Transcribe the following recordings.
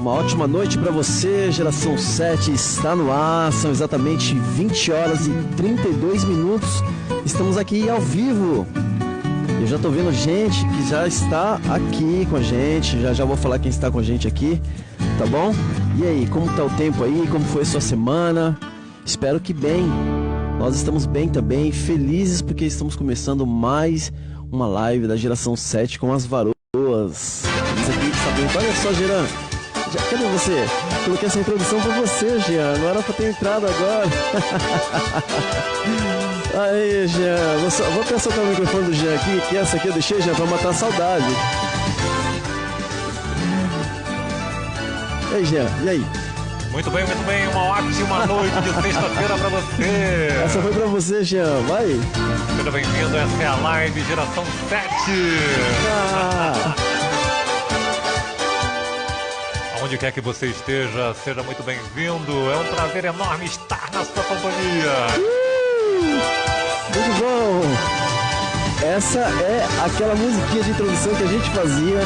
Uma ótima noite para você, Geração 7 está no ar, são exatamente 20 horas e 32 minutos, estamos aqui ao vivo. Eu já tô vendo gente que já está aqui com a gente, já vou falar quem está com a gente aqui, tá bom? E aí, como tá o tempo aí, como foi a sua semana? Espero que bem, nós estamos bem também, felizes porque estamos começando mais uma live da Geração 7 com as varoas. Isso aqui, sabendo, olha só, Geran. Cadê você? Coloquei essa introdução pra você, Jean. Não era pra ter entrado agora. Aí, Jean. Vou até soltar o microfone do Jean aqui, que essa aqui eu deixei, Jean, pra matar a saudade. E aí, Jean, e aí? Muito bem. Uma ótima noite de sexta-feira pra você. Essa foi pra você, Jean. Vai. Seja bem-vindo. Essa é a live Geração 7. Onde quer que você esteja, seja muito bem-vindo. É um prazer enorme estar na sua companhia. Muito bom. Essa é aquela musiquinha de introdução que a gente fazia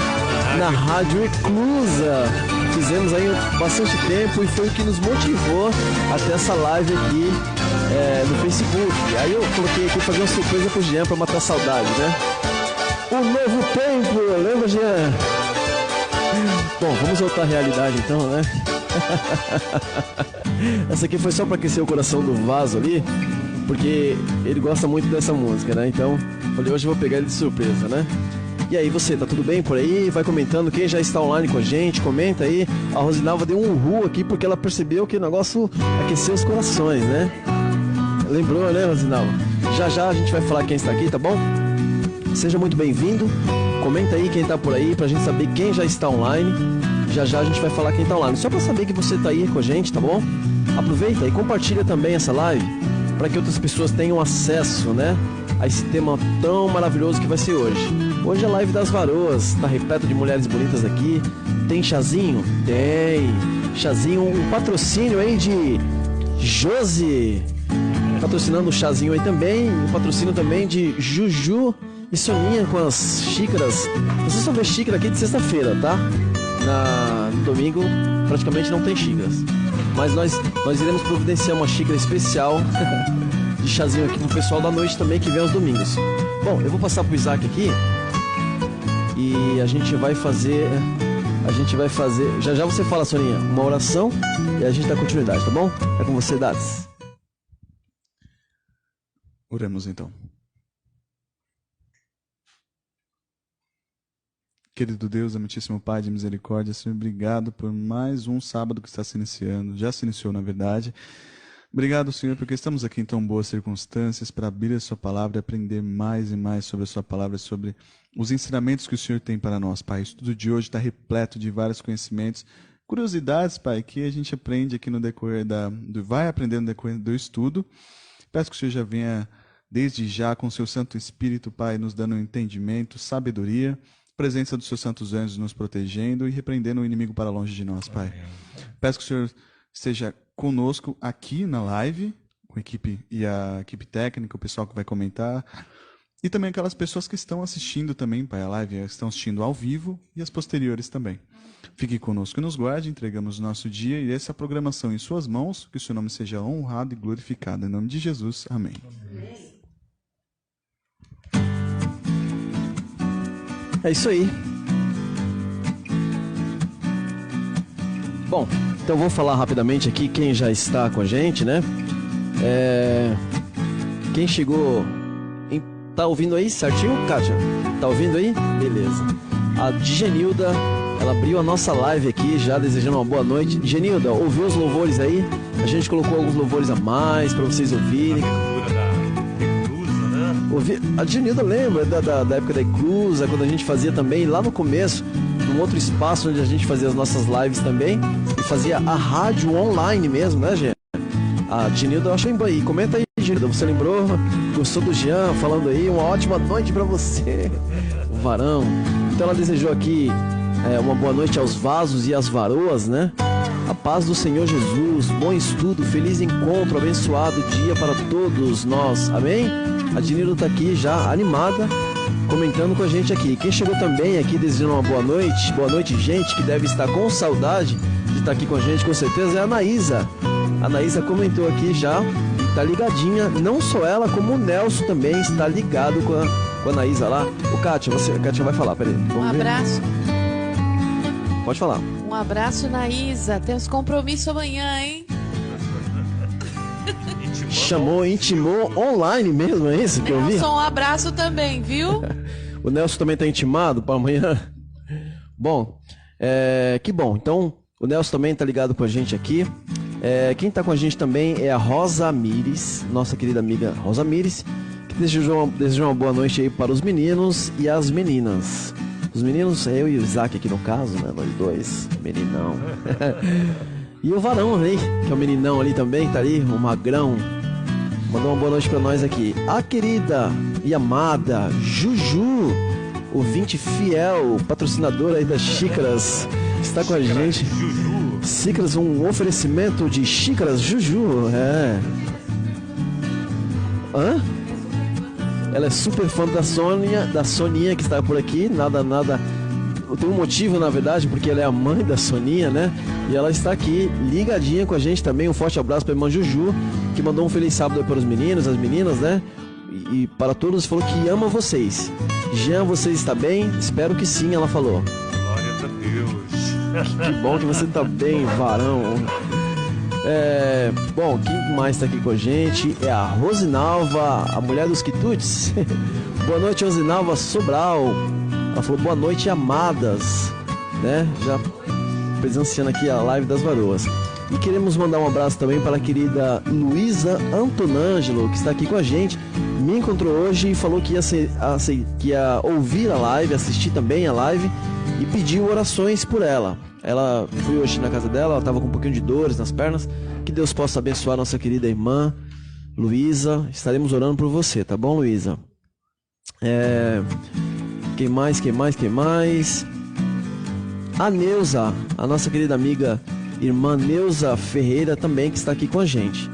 na Rádio Eclusa. Fizemos aí bastante tempo e foi o que nos motivou até essa live aqui no Facebook. Aí eu coloquei aqui fazer uma surpresa pro Jean pra matar a saudade, né? Um novo tempo, lembra, Jean? Bom, vamos voltar à realidade então, né? Essa aqui foi só pra aquecer o coração do Vaso ali, porque ele gosta muito dessa música, né? Então, falei, hoje eu vou pegar ele de surpresa, né? E aí, você, tá tudo bem por aí? Vai comentando, quem já está online com a gente, comenta aí. A Rosinalva deu um uhu aqui porque ela percebeu que o negócio aqueceu os corações, né? Lembrou, né, Rosinalva? Já a gente vai falar quem está aqui, tá bom? Seja muito bem-vindo. Comenta aí quem tá por aí pra gente saber quem já está online. Já a gente vai falar quem tá online. Só pra saber que você tá aí com a gente, tá bom? Aproveita e compartilha também essa live para que outras pessoas tenham acesso, né, a esse tema tão maravilhoso que vai ser hoje. Hoje é a live das varoas, tá repleto de mulheres bonitas aqui. Tem chazinho? Tem. Chazinho, um patrocínio aí de Josi, patrocinando o chazinho aí também. Um patrocínio também de Juju e Soninha com as xícaras. Vocês só vê xícara aqui de sexta-feira, tá? No domingo praticamente não tem xícaras. Mas nós iremos providenciar uma xícara especial de chazinho aqui pro pessoal da noite também, que vem aos domingos. Bom, eu vou passar pro Isaac aqui e a gente vai fazer, já você fala, Soninha, uma oração e a gente dá continuidade, tá bom? É com você, Dats. Oremos então. Querido Deus, amantíssimo Pai de misericórdia, Senhor, obrigado por mais um sábado que está se iniciando, já se iniciou na verdade. Obrigado, Senhor, porque estamos aqui em tão boas circunstâncias para abrir a sua palavra e aprender mais e mais sobre a sua palavra, sobre os ensinamentos que o Senhor tem para nós, Pai. O estudo de hoje está repleto de vários conhecimentos, curiosidades, Pai, que a gente aprende aqui no decorrer vai aprendendo no decorrer do estudo. Peço que o Senhor já venha desde já com o seu Santo Espírito, Pai, nos dando entendimento, sabedoria, presença dos seus santos anjos nos protegendo e repreendendo o inimigo para longe de nós, Pai. Peço que o Senhor esteja conosco aqui na live, com a equipe e a equipe técnica, o pessoal que vai comentar, e também aquelas pessoas que estão assistindo também, Pai, a live, estão assistindo ao vivo e as posteriores também. Fique conosco e nos guarde, entregamos o nosso dia e essa programação em suas mãos, que o seu nome seja honrado e glorificado. Em nome de Jesus, amém. É isso aí. Bom, então vou falar rapidamente aqui quem já está com a gente, né? Quem chegou... Tá ouvindo aí certinho, Kátia? Tá ouvindo aí? Beleza. A Genilda, ela abriu a nossa live aqui já, desejando uma boa noite. Genilda, ouviu os louvores aí? A gente colocou alguns louvores a mais para vocês ouvirem. A Genilda lembra da época da Eclusa, quando a gente fazia também, lá no começo, num outro espaço onde a gente fazia as nossas lives também, e fazia a rádio online mesmo, né, Jean? A Genilda, eu acho aí, comenta aí, Genilda, você lembrou? Gostou do Jean falando aí? Uma ótima noite pra você, o varão. Então ela desejou aqui uma boa noite aos vasos e às varoas, né? A paz do Senhor Jesus, bom estudo, feliz encontro, abençoado dia para todos nós, amém? A Genilda está aqui já animada comentando com a gente aqui. Quem chegou também aqui desejando uma boa noite, gente, que deve estar com saudade de estar aqui com a gente, com certeza, é a Anaísa. A Anaísa comentou aqui já, tá ligadinha, não só ela, como o Nelson também está ligado com a Anaísa lá. O Kátia, a Kátia vai falar, peraí. Um abraço. Pode falar. Um abraço, Anaísa. Temos compromisso amanhã, hein? Intimou online mesmo, é isso que eu vi? Nelson, um abraço também, viu? O Nelson também tá intimado para amanhã. Bom, que bom. Então, o Nelson também tá ligado com a gente aqui. Quem tá com a gente também é a Rosa Mires, nossa querida amiga Rosa Mires, que desejou uma boa noite aí para os meninos e as meninas. Os meninos, eu e o Isaac aqui no caso, né? Nós dois, meninão. E o varão ali, que é o meninão ali também, tá ali, o magrão. Mandou uma boa noite pra nós aqui. A querida e amada Juju, ouvinte fiel, patrocinadora aí das xícaras, está com a gente. Juju. Xícaras, um oferecimento de xícaras Juju, Hã? Ela é super fã da Soninha que está por aqui, nada. Tem um motivo, na verdade, porque ela é a mãe da Soninha, né? E ela está aqui ligadinha com a gente também. Um forte abraço para a irmã Juju, que mandou um feliz sábado para os meninos, as meninas, né? E para todos, falou que ama vocês. Jean, você está bem? Espero que sim, ela falou. Glórias a Deus. Que bom que você está bem, varão. Bom, quem mais está aqui com a gente é a Rosinalva, a mulher dos quitutes. Boa noite, Rosinalva Sobral. Ela falou boa noite, amadas, né? Já presenciando aqui a live das varoas. E queremos mandar um abraço também para a querida Luísa Antonângelo, que está aqui com a gente. Me encontrou hoje e falou que ia ouvir a live, assistir também a live e pediu orações por ela. Ela foi hoje na casa dela, ela estava com um pouquinho de dores nas pernas. Que Deus possa abençoar nossa querida irmã Luísa. Estaremos orando por você, tá bom, Luísa? Quem mais? A Neuza, a nossa querida amiga, irmã Neuza Ferreira também, que está aqui com a gente,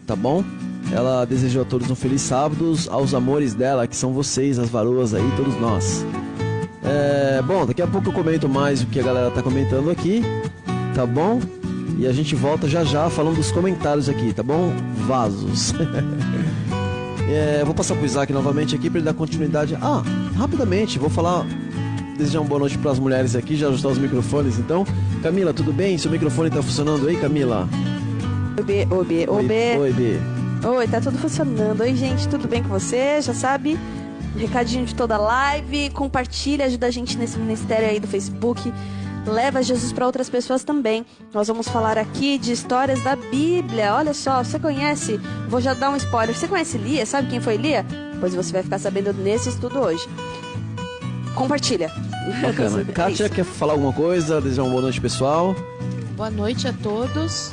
tá bom? Ela desejou a todos um feliz sábado, aos amores dela, que são vocês, as varoas aí, todos nós. Bom, daqui a pouco eu comento mais o que a galera tá comentando aqui, tá bom? E a gente volta já falando dos comentários aqui, tá bom? Vasos. Vou passar pro Isaac novamente aqui para ele dar continuidade. Rapidamente, vou falar, desejar uma boa noite para as mulheres aqui, já ajustar os microfones então. Camila, tudo bem? Seu microfone tá funcionando aí, Camila? Oi, B. Oi, tá tudo funcionando. Oi, gente, tudo bem com você? Já sabe? Recadinho de toda live, compartilha, ajuda a gente nesse ministério aí do Facebook. Leva Jesus para outras pessoas também. Nós vamos falar aqui de histórias da Bíblia. Olha só, você conhece? Vou já dar um spoiler. Você conhece Lia? Sabe quem foi Lia? Pois você vai ficar sabendo nesse estudo hoje. Compartilha. Bacana. Kátia, quer falar alguma coisa? Desejar uma boa noite, pessoal. Boa noite a todos.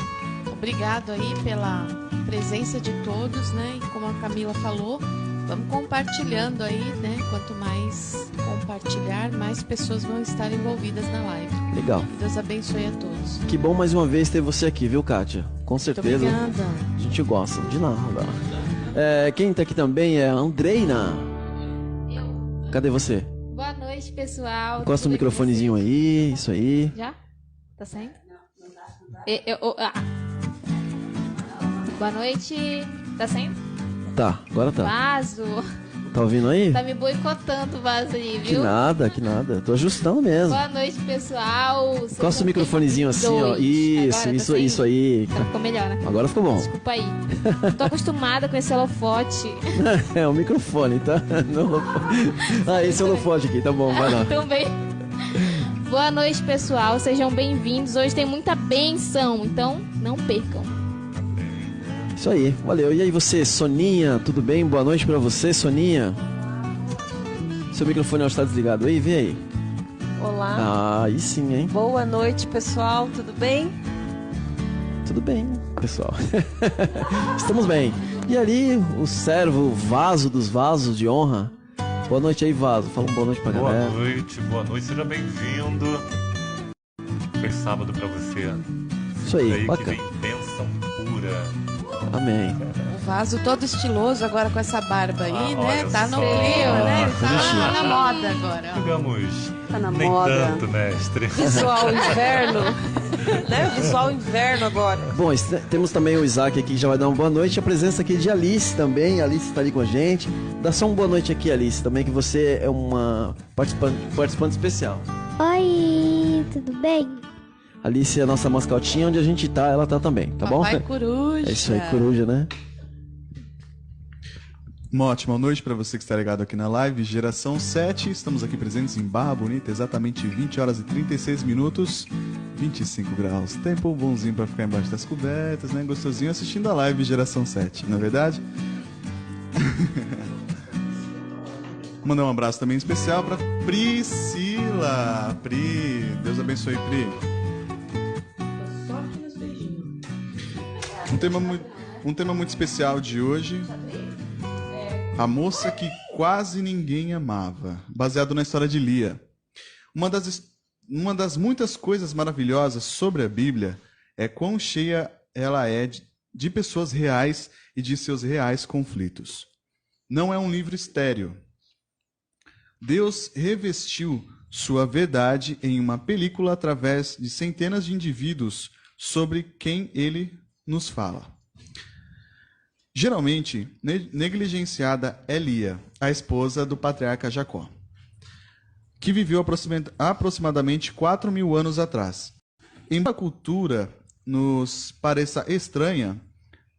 Obrigado aí pela presença de todos, né? E como a Camila falou, vamos compartilhando aí, né? Quanto mais compartilhar, mais pessoas vão estar envolvidas na live. Legal. Que Deus abençoe a todos. Que bom mais uma vez ter você aqui, viu, Kátia? Com certeza. Muito obrigada. A gente gosta. De nada. Quem tá aqui também é a Andreina. Cadê você? Boa noite, pessoal. Encosta o microfonezinho aí, isso aí. Já? Tá saindo? Boa noite. Tá saindo? Tá, agora tá. Vaso. Tá ouvindo aí? Tá me boicotando o vaso aí, Que viu? que nada. Tô ajustando mesmo. Boa noite, pessoal. Encosta o microfonezinho assim, ó. Isso aí. Agora ficou melhor, né? Agora ficou bom. Desculpa aí. Tô acostumada com esse holofote. É o microfone, tá? Esse é o holofote aqui, tá bom, vai lá. Também. Boa noite, pessoal. Sejam bem-vindos. Hoje tem muita bênção, então não percam. Isso aí, valeu. E aí você, Soninha, tudo bem? Boa noite pra você, Soninha. Seu microfone está desligado aí, vê aí. Olá. Aí sim, hein? Boa noite, pessoal. Tudo bem? Tudo bem, pessoal. Estamos bem. E ali, o servo, o vaso dos vasos de honra. Boa noite aí, vaso. Fala uma boa noite pra galera. Boa noite, seja bem-vindo. Feliz sábado pra você. Isso aí, Daí bacana. que vem bênção pura. Amém. O vaso todo estiloso agora com essa barba aí, né? olha Tá no só. clima, né? Ele Tudo chique. tá na moda agora. Ó. Digamos, Tá na nem moda. tanto, mestre. Visual inverno. Né? Visual inverno agora. Bom, temos também o Isaac aqui que já vai dar uma boa noite. A presença aqui de Alice também. A Alice está ali com a gente. Dá só uma boa noite aqui, Alice, também, que você é uma participante especial. Oi, tudo bem? Alice é a nossa mascotinha, onde a gente tá, ela tá também, tá bom? Papai Coruja. É isso aí, coruja, né? Uma ótima noite para você que está ligado aqui na live Geração 7. Estamos aqui presentes em Barra Bonita, exatamente 20 horas e 36 minutos, 25 graus. Tempo bonzinho para ficar embaixo das cobertas, né? Gostosinho assistindo a live Geração 7, não é verdade? Mandar um abraço também especial para Priscila. Pri, Deus abençoe, Pri. Um tema muito especial de hoje. A moça que quase ninguém amava, baseado na história de Lia. Uma das muitas coisas maravilhosas sobre a Bíblia é quão cheia ela é de pessoas reais e de seus reais conflitos. Não é um livro estéril. Deus revestiu sua verdade em uma película através de centenas de indivíduos sobre quem ele nos fala. Geralmente, negligenciada é Lia, a esposa do patriarca Jacó, que viveu aproximadamente 4.000 anos atrás. Embora a cultura nos pareça estranha,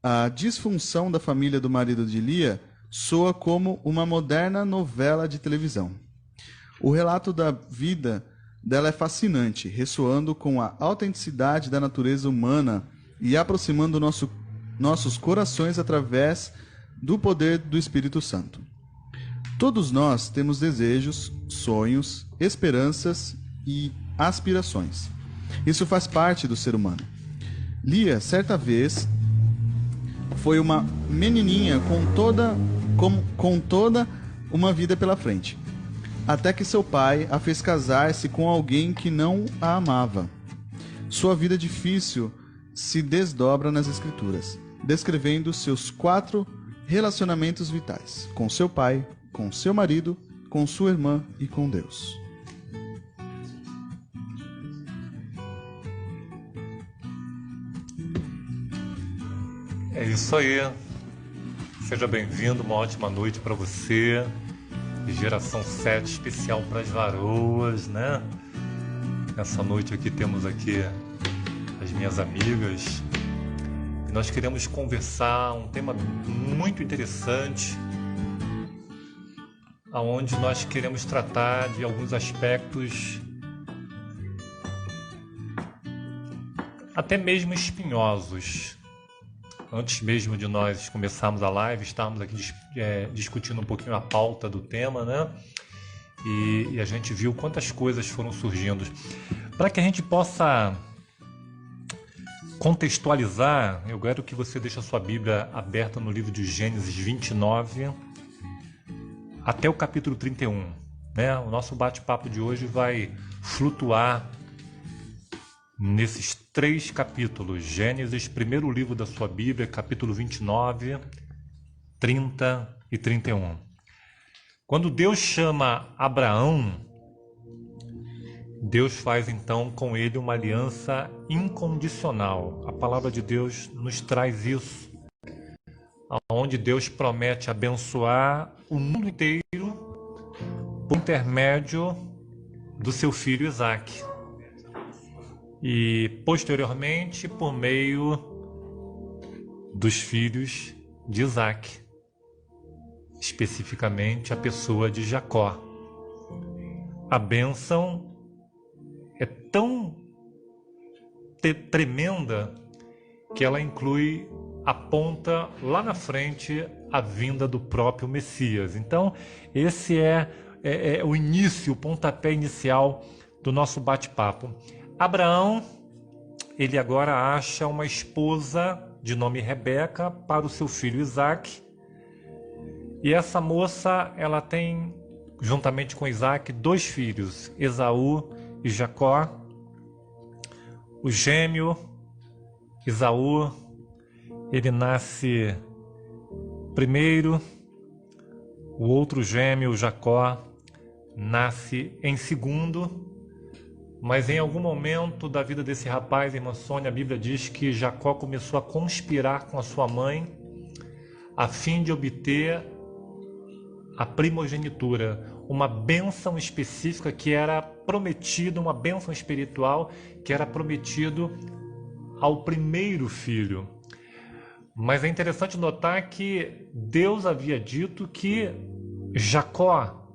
a disfunção da família do marido de Lia soa como uma moderna novela de televisão. O relato da vida dela é fascinante, ressoando com a autenticidade da natureza humana e aproximando nossos corações através do poder do Espírito Santo. Todos nós temos desejos, sonhos, esperanças e aspirações. Isso faz parte do ser humano. Lia, certa vez, foi uma menininha com toda uma vida pela frente, até que seu pai a fez casar-se com alguém que não a amava. Sua vida difícil se desdobra nas Escrituras, descrevendo seus 4 relacionamentos vitais, com seu pai, com seu marido, com sua irmã e com Deus. É isso aí. Seja bem-vindo, uma ótima noite para você. Geração 7 especial para as varoas, né? Nessa noite aqui temos aqui as minhas amigas. E nós queremos conversar um tema muito interessante, aonde nós queremos tratar de alguns aspectos até mesmo espinhosos. Antes mesmo de nós começarmos a live, estávamos aqui discutindo um pouquinho a pauta do tema, né? E a gente viu quantas coisas foram surgindo. Para que a gente possa contextualizar, eu quero que você deixe a sua Bíblia aberta no livro de Gênesis 29 até o capítulo 31. Né? O nosso bate-papo de hoje vai flutuar nesses 3 capítulos. Gênesis, primeiro livro da sua Bíblia, capítulo 29, 30 e 31. Quando Deus chama Abraão, Deus faz então com ele uma aliança incondicional. A palavra de Deus nos traz isso, onde Deus promete abençoar o mundo inteiro por intermédio do seu filho Isaque. E posteriormente por meio dos filhos de Isaque, especificamente a pessoa de Jacó. A bênção é tão tremenda que ela inclui, aponta lá na frente a vinda do próprio Messias. Então esse é o início, o pontapé inicial do nosso bate-papo. Abraão, ele agora acha uma esposa de nome Rebeca para o seu filho Isaque. E essa moça, ela tem, juntamente com Isaque, 2 filhos, Esaú e Jacó. O gêmeo, Esaú, ele nasce primeiro, o outro gêmeo, Jacó, nasce em segundo, mas em algum momento da vida desse rapaz, irmã Sônia, a Bíblia diz que Jacó começou a conspirar com a sua mãe a fim de obter a primogenitura, uma bênção específica que era prometida, uma bênção espiritual que era prometido ao primeiro filho. Mas é interessante notar que Deus havia dito que Jacó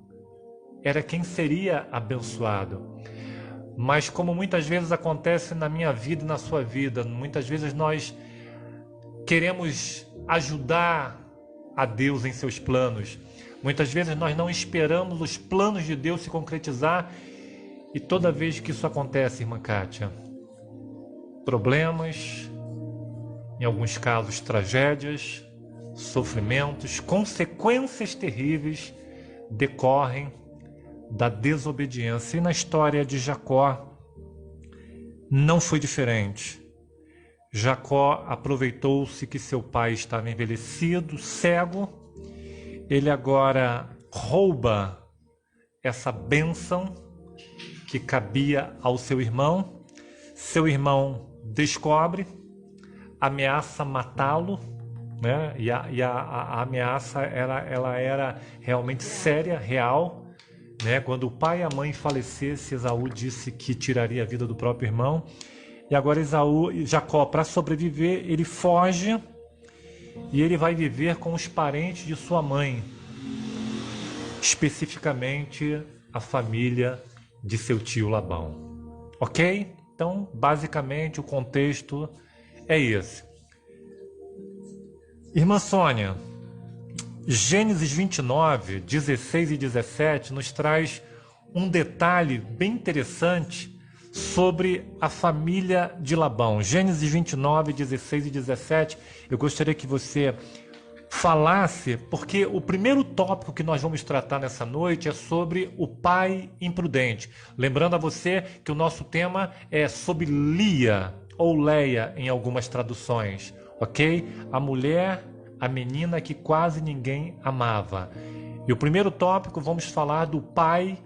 era quem seria abençoado. Mas como muitas vezes acontece na minha vida e na sua vida, muitas vezes nós queremos ajudar a Deus em seus planos. Muitas vezes nós não esperamos os planos de Deus se concretizar e toda vez que isso acontece, irmã Kátia, problemas, em alguns casos tragédias, sofrimentos, consequências terríveis decorrem da desobediência. E na história de Jacó não foi diferente. Jacó aproveitou-se que seu pai estava envelhecido, cego. Ele agora rouba essa bênção que cabia ao seu irmão. Seu irmão descobre, ameaça matá-lo, né? E a ameaça ela era realmente séria, real, né? Quando o pai e a mãe falecessem, Esaú disse que tiraria a vida do próprio irmão. E agora Jacó, para sobreviver, ele foge e ele vai viver com os parentes de sua mãe, especificamente a família de seu tio Labão. Ok? Então, basicamente, o contexto é esse. Irmã Sônia, Gênesis 29, 16 e 17 nos traz um detalhe bem interessante sobre a família de Labão. Gênesis 29, 16 e 17, eu gostaria que você falasse, porque o primeiro tópico que nós vamos tratar nessa noite é sobre o pai imprudente. Lembrando a você que o nosso tema é sobre Lia, ou Leia em algumas traduções, ok? A mulher, a menina que quase ninguém amava. E o primeiro tópico, vamos falar do pai,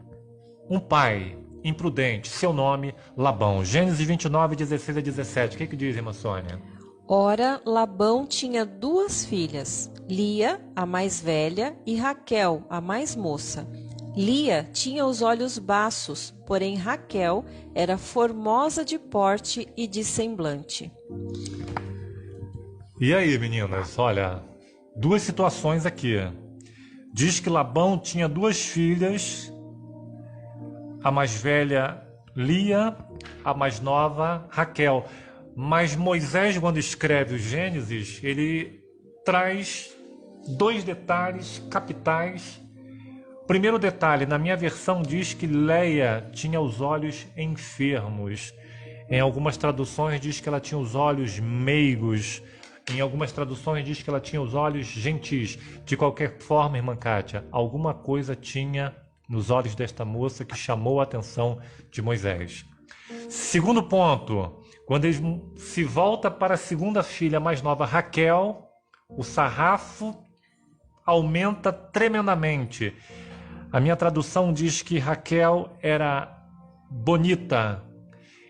um pai imprudente, seu nome, Labão. Gênesis 29, 16 a 17. O que diz, irmã Sônia? Ora, Labão tinha 2 filhas, Lia, a mais velha, e Raquel, a mais moça. Lia tinha os olhos baços, porém Raquel era formosa de porte e de semblante. E aí, meninas, olha, 2 situações aqui. Diz que Labão tinha 2 filhas, a mais velha Lia, a mais nova Raquel. Mas Moisés, quando escreve o Gênesis, ele traz 2 detalhes capitais. Primeiro detalhe, na minha versão diz que Leia tinha os olhos enfermos. Em algumas traduções diz que ela tinha os olhos meigos. Em algumas traduções diz que ela tinha os olhos gentis. De qualquer forma, irmã Kátia, alguma coisa tinha nos olhos desta moça que chamou a atenção de Moisés. Segundo ponto, quando ele se volta para a segunda filha mais nova, Raquel, o sarrafo aumenta tremendamente. A minha tradução diz que Raquel era bonita,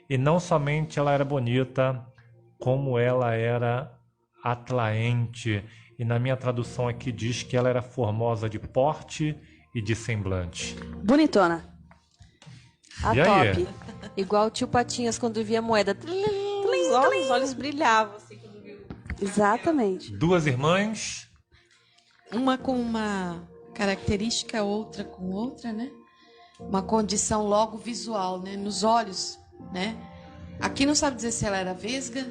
e não somente ela era bonita, como ela era atraente. E na minha tradução aqui diz que ela era formosa de porte e de semblante. Bonitona. A E aí? top. Igual o tio Patinhas quando via moeda. Os olhos brilhavam assim quando via. Exatamente. 2 irmãs. Uma com uma característica, outra com outra, né? Uma condição logo visual, né? Nos olhos, né? Aqui não sabe dizer se ela era vesga,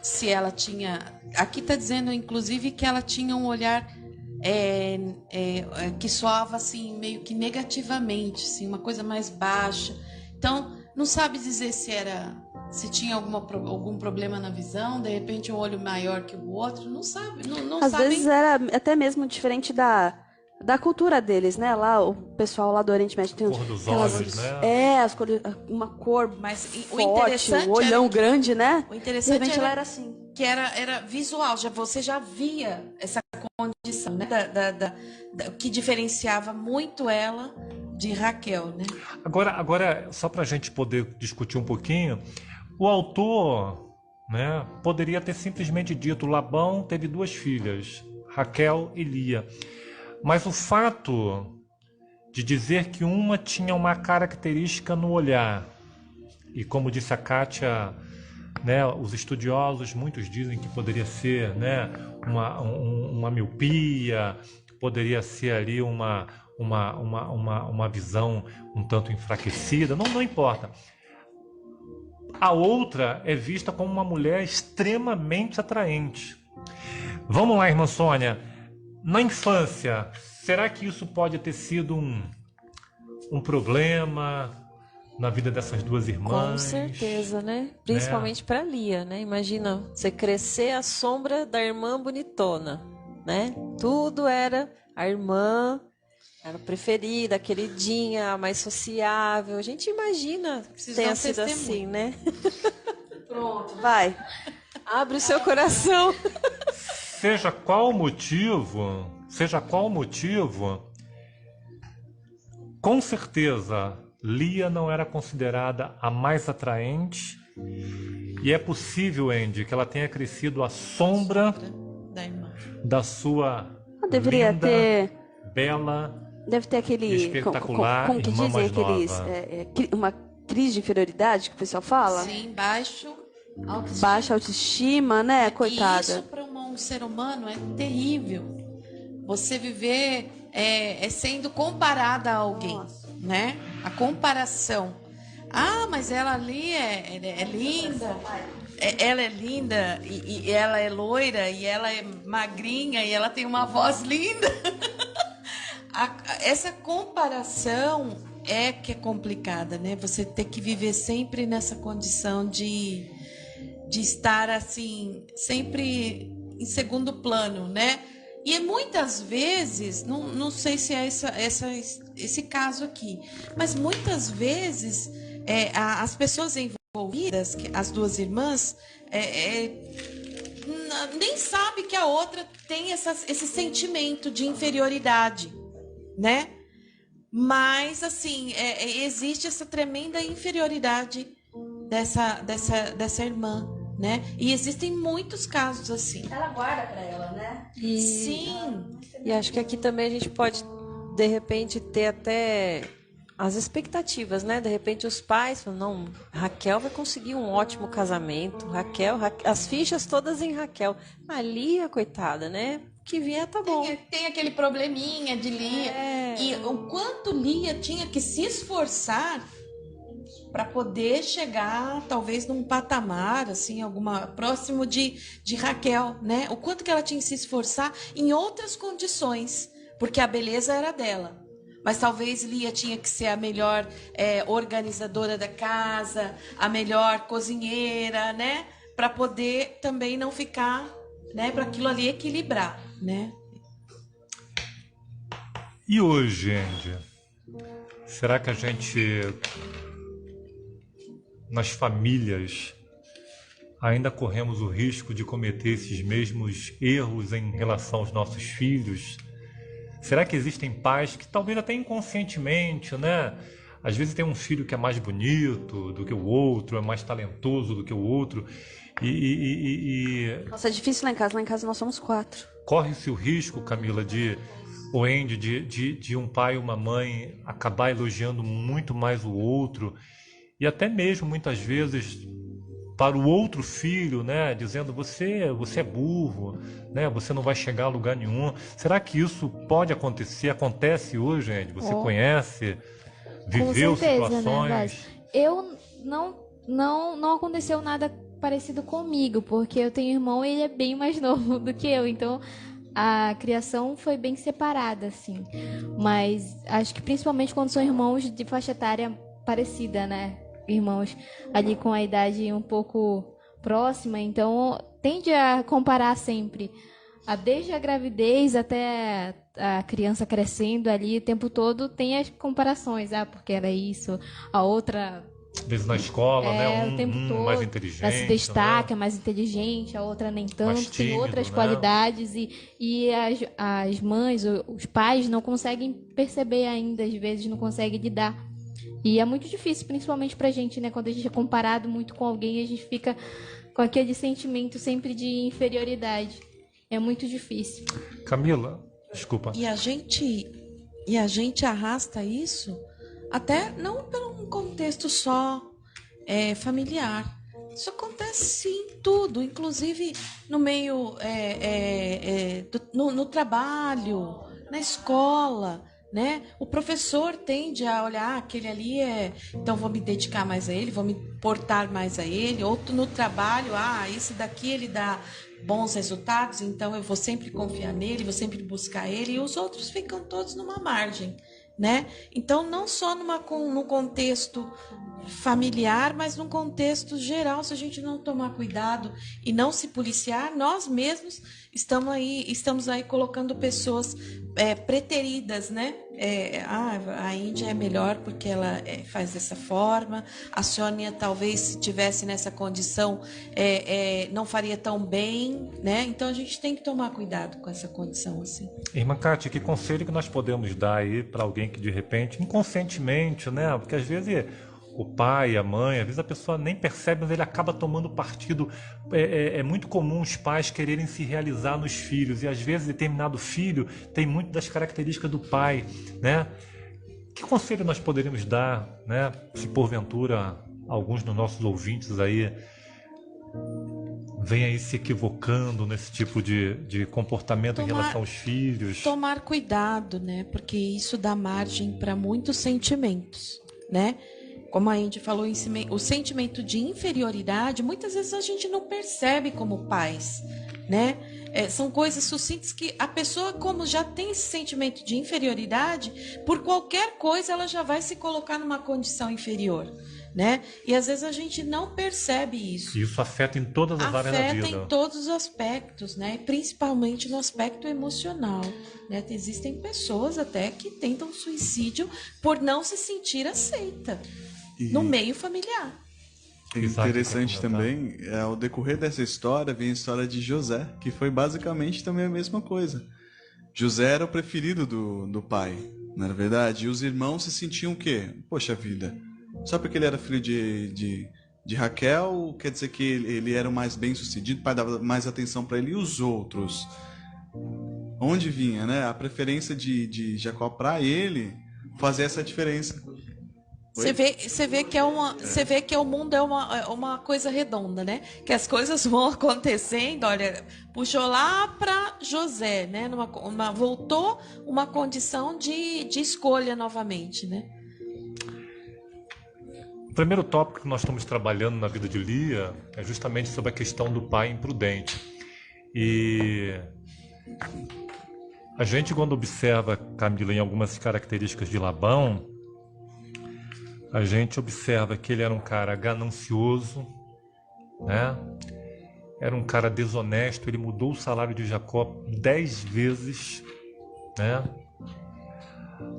se ela tinha... Aqui está dizendo, inclusive, que ela tinha um olhar que soava assim, meio que negativamente, assim, uma coisa mais baixa. Então, não sabe dizer se tinha algum problema na visão, de repente um olho maior que o outro, não sabe, não Às sabem. vezes era até mesmo diferente da cultura deles, né? Lá, o pessoal lá do Oriente Médio tem Cor dos aquelas- olhos, né? as cores, uma cor Mas o forte, interessante o olhão era grande, né? o De interessante repente era ela era assim. que era visual, você já via essa condição, né? O que diferenciava muito ela de Raquel, né? Agora, só para a gente poder discutir um pouquinho, o autor, né, poderia ter simplesmente dito: Labão teve 2 filhas, Raquel e Lia. Mas o fato de dizer que uma tinha uma característica no olhar, e como disse a Kátia, né, os estudiosos, muitos dizem que poderia ser, né, uma miopia, poderia ser ali uma visão um tanto enfraquecida, não importa. A outra é vista como uma mulher extremamente atraente. Vamos lá, irmã Sônia. Na infância, será que isso pode ter sido um problema na vida dessas 2 irmãs? Com certeza, né? Principalmente para Lia, né? Imagina você crescer à sombra da irmã bonitona, né? Tudo era a irmã, era a preferida, a queridinha, a mais sociável. A gente imagina que tenha sido assim, né? Pronto, vai. Abre o seu coração. Seja qual o motivo, com certeza Lia não era considerada a mais atraente, e é possível, Andy, que ela tenha crescido à sombra Da irmã. da sua Deveria linda, ter. bela, Deve ter aquele. espetacular Como que irmã dizem mais aqueles. nova. Uma crise de inferioridade que o pessoal fala? Sim, baixo autoestima. Baixa autoestima, né? Coitada. E isso para um ser humano é terrível. Você viver sendo comparada a alguém, né? A comparação. Ah, mas ela ali é linda. Ela é linda e ela é loira e ela é magrinha e ela tem uma voz linda. Essa comparação é que é complicada, né? Você ter que viver sempre nessa condição de estar assim, sempre em segundo plano, né? E muitas vezes, não sei se é esse caso aqui, mas muitas vezes as pessoas envolvidas, as 2 irmãs, nem sabe que a outra tem esse sentimento de inferioridade, né? Mas, assim, existe essa tremenda inferioridade dessa irmã, né? E existem muitos casos assim. Ela guarda pra ela, né? Sim. E acho que aqui também a gente pode, de repente, ter até as expectativas, né? De repente os pais falam: não, Raquel vai conseguir um ótimo casamento. Raquel, as fichas todas em Raquel. A Lia, coitada, né? Que vier tá bom. Tem aquele probleminha de Lia. E o quanto Lia tinha que se esforçar para poder chegar, talvez, num patamar, assim, próximo de Raquel, né? O quanto que ela tinha que se esforçar em outras condições, porque a beleza era dela. Mas talvez Lia tinha que ser a melhor organizadora da casa, a melhor cozinheira, né? Para poder também não ficar, né? Para aquilo ali equilibrar, né? E hoje, Andy, será que a gente, nas famílias, ainda corremos o risco de cometer esses mesmos erros em relação aos nossos filhos? Será que existem pais que talvez até inconscientemente, né? Às vezes tem um filho que é mais bonito do que o outro, é mais talentoso do que o outro, Nossa, é difícil lá em casa. Lá em casa nós somos 4. corre-se o risco, Camila, o Andy, de um pai ou uma mãe acabar elogiando muito mais o outro, e até mesmo muitas vezes para o outro filho, né, dizendo: você é burro, né, você não vai chegar a lugar nenhum. Será que isso pode acontecer? Acontece hoje, Andy? Você conhece, viveu Com certeza, situações? né, Vaz? Eu não aconteceu nada parecido comigo, porque eu tenho irmão e ele é bem mais novo do que eu, então a criação foi bem separada, assim. Mas acho que principalmente quando são irmãos de faixa etária parecida, né? Irmãos ali com a idade um pouco próxima, então tende a comparar sempre. Desde a gravidez até a criança crescendo ali o tempo todo tem as comparações. Porque era isso, a outra às vezes na escola, né? O tempo todo, mais inteligente. ela se destaca, né? mais inteligente, a outra nem tanto, Mais tem tímido, outras né? qualidades e as mães, os pais não conseguem perceber ainda, às vezes não conseguem lidar. E é muito difícil, principalmente pra gente, né? Quando a gente é comparado muito com alguém, a gente fica com aquele sentimento sempre de inferioridade. É muito difícil. Camila, desculpa. E a gente arrasta isso até não por um contexto só familiar. Isso acontece sim, tudo, inclusive no meio no trabalho, na escola, né? O professor tende a olhar, aquele ali então vou me dedicar mais a ele, vou me portar mais a ele, ou no trabalho, esse daqui ele dá bons resultados, então eu vou sempre confiar nele, vou sempre buscar ele, e os outros ficam todos numa margem, né? Então, não só no contexto familiar, mas num contexto geral, se a gente não tomar cuidado e não se policiar, nós mesmos estamos aí colocando pessoas preteridas, né? A Índia é melhor porque ela faz dessa forma, a Sônia talvez se tivesse nessa condição não faria tão bem, né? Então a gente tem que tomar cuidado com essa condição assim. Irmã Kátia, que conselho que nós podemos dar aí para alguém que de repente, inconscientemente, né? Porque às vezes o pai, a mãe, às vezes a pessoa nem percebe, mas ele acaba tomando partido. É muito comum os pais quererem se realizar nos filhos, e às vezes determinado filho tem muito das características do pai, né? Que conselho nós poderíamos dar, né? Se porventura alguns dos nossos ouvintes aí vêm aí se equivocando nesse tipo de comportamento em relação aos filhos. Tomar cuidado, né? Porque isso dá margem para muitos sentimentos, né? Como a Indy falou, o sentimento de inferioridade, muitas vezes a gente não percebe como pais, né? São coisas sucintas que a pessoa, como já tem esse sentimento de inferioridade, por qualquer coisa ela já vai se colocar numa condição inferior, né? E às vezes a gente não percebe isso. Isso afeta em todas as áreas da vida. Afeta em todos os aspectos, né? Principalmente no aspecto emocional, né? Existem pessoas até que tentam suicídio por não se sentir aceita no meio familiar. Interessante também, ao decorrer dessa história, vem a história de José, que foi basicamente também a mesma coisa. José era o preferido do pai, não era verdade? E os irmãos se sentiam o quê? Poxa vida, só porque ele era filho de Raquel, quer dizer que ele era o mais bem sucedido, o pai dava mais atenção para ele, e os outros? Onde vinha, né? A preferência de Jacó para ele fazer essa diferença. Você vê que o mundo é uma coisa redonda, né? Que as coisas vão acontecendo. Olha, puxou lá para José, né? Voltou uma condição de escolha novamente, né? O primeiro tópico que nós estamos trabalhando na vida de Lia é justamente sobre a questão do pai imprudente. E a gente, quando observa, Camila, em algumas características de Labão, a gente observa que ele era um cara ganancioso, né? Era um cara desonesto, ele mudou o salário de Jacó 10 vezes, né?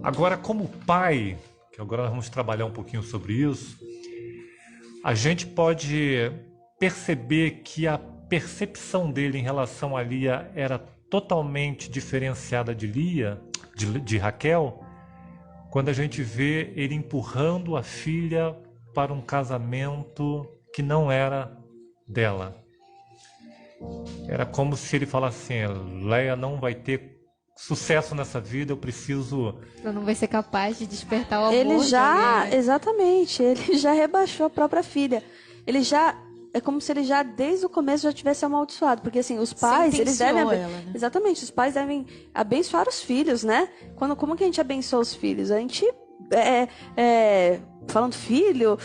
Agora, como pai, que agora nós vamos trabalhar um pouquinho sobre isso, a gente pode perceber que a percepção dele em relação a Lia era totalmente diferenciada de Raquel, quando a gente vê ele empurrando a filha para um casamento que não era dela. Era como se ele falasse assim: Leia não vai ter sucesso nessa vida, eu preciso... Você não vai ser capaz de despertar o amor. Ele já, dele, né? exatamente, ele já rebaixou a própria filha. É como se ele já, desde o começo, já tivesse amaldiçoado. Porque, assim, os pais, eles devem... ela, né? Exatamente, os pais devem abençoar os filhos, né? Como que a gente abençoa os filhos? A gente, falando filho,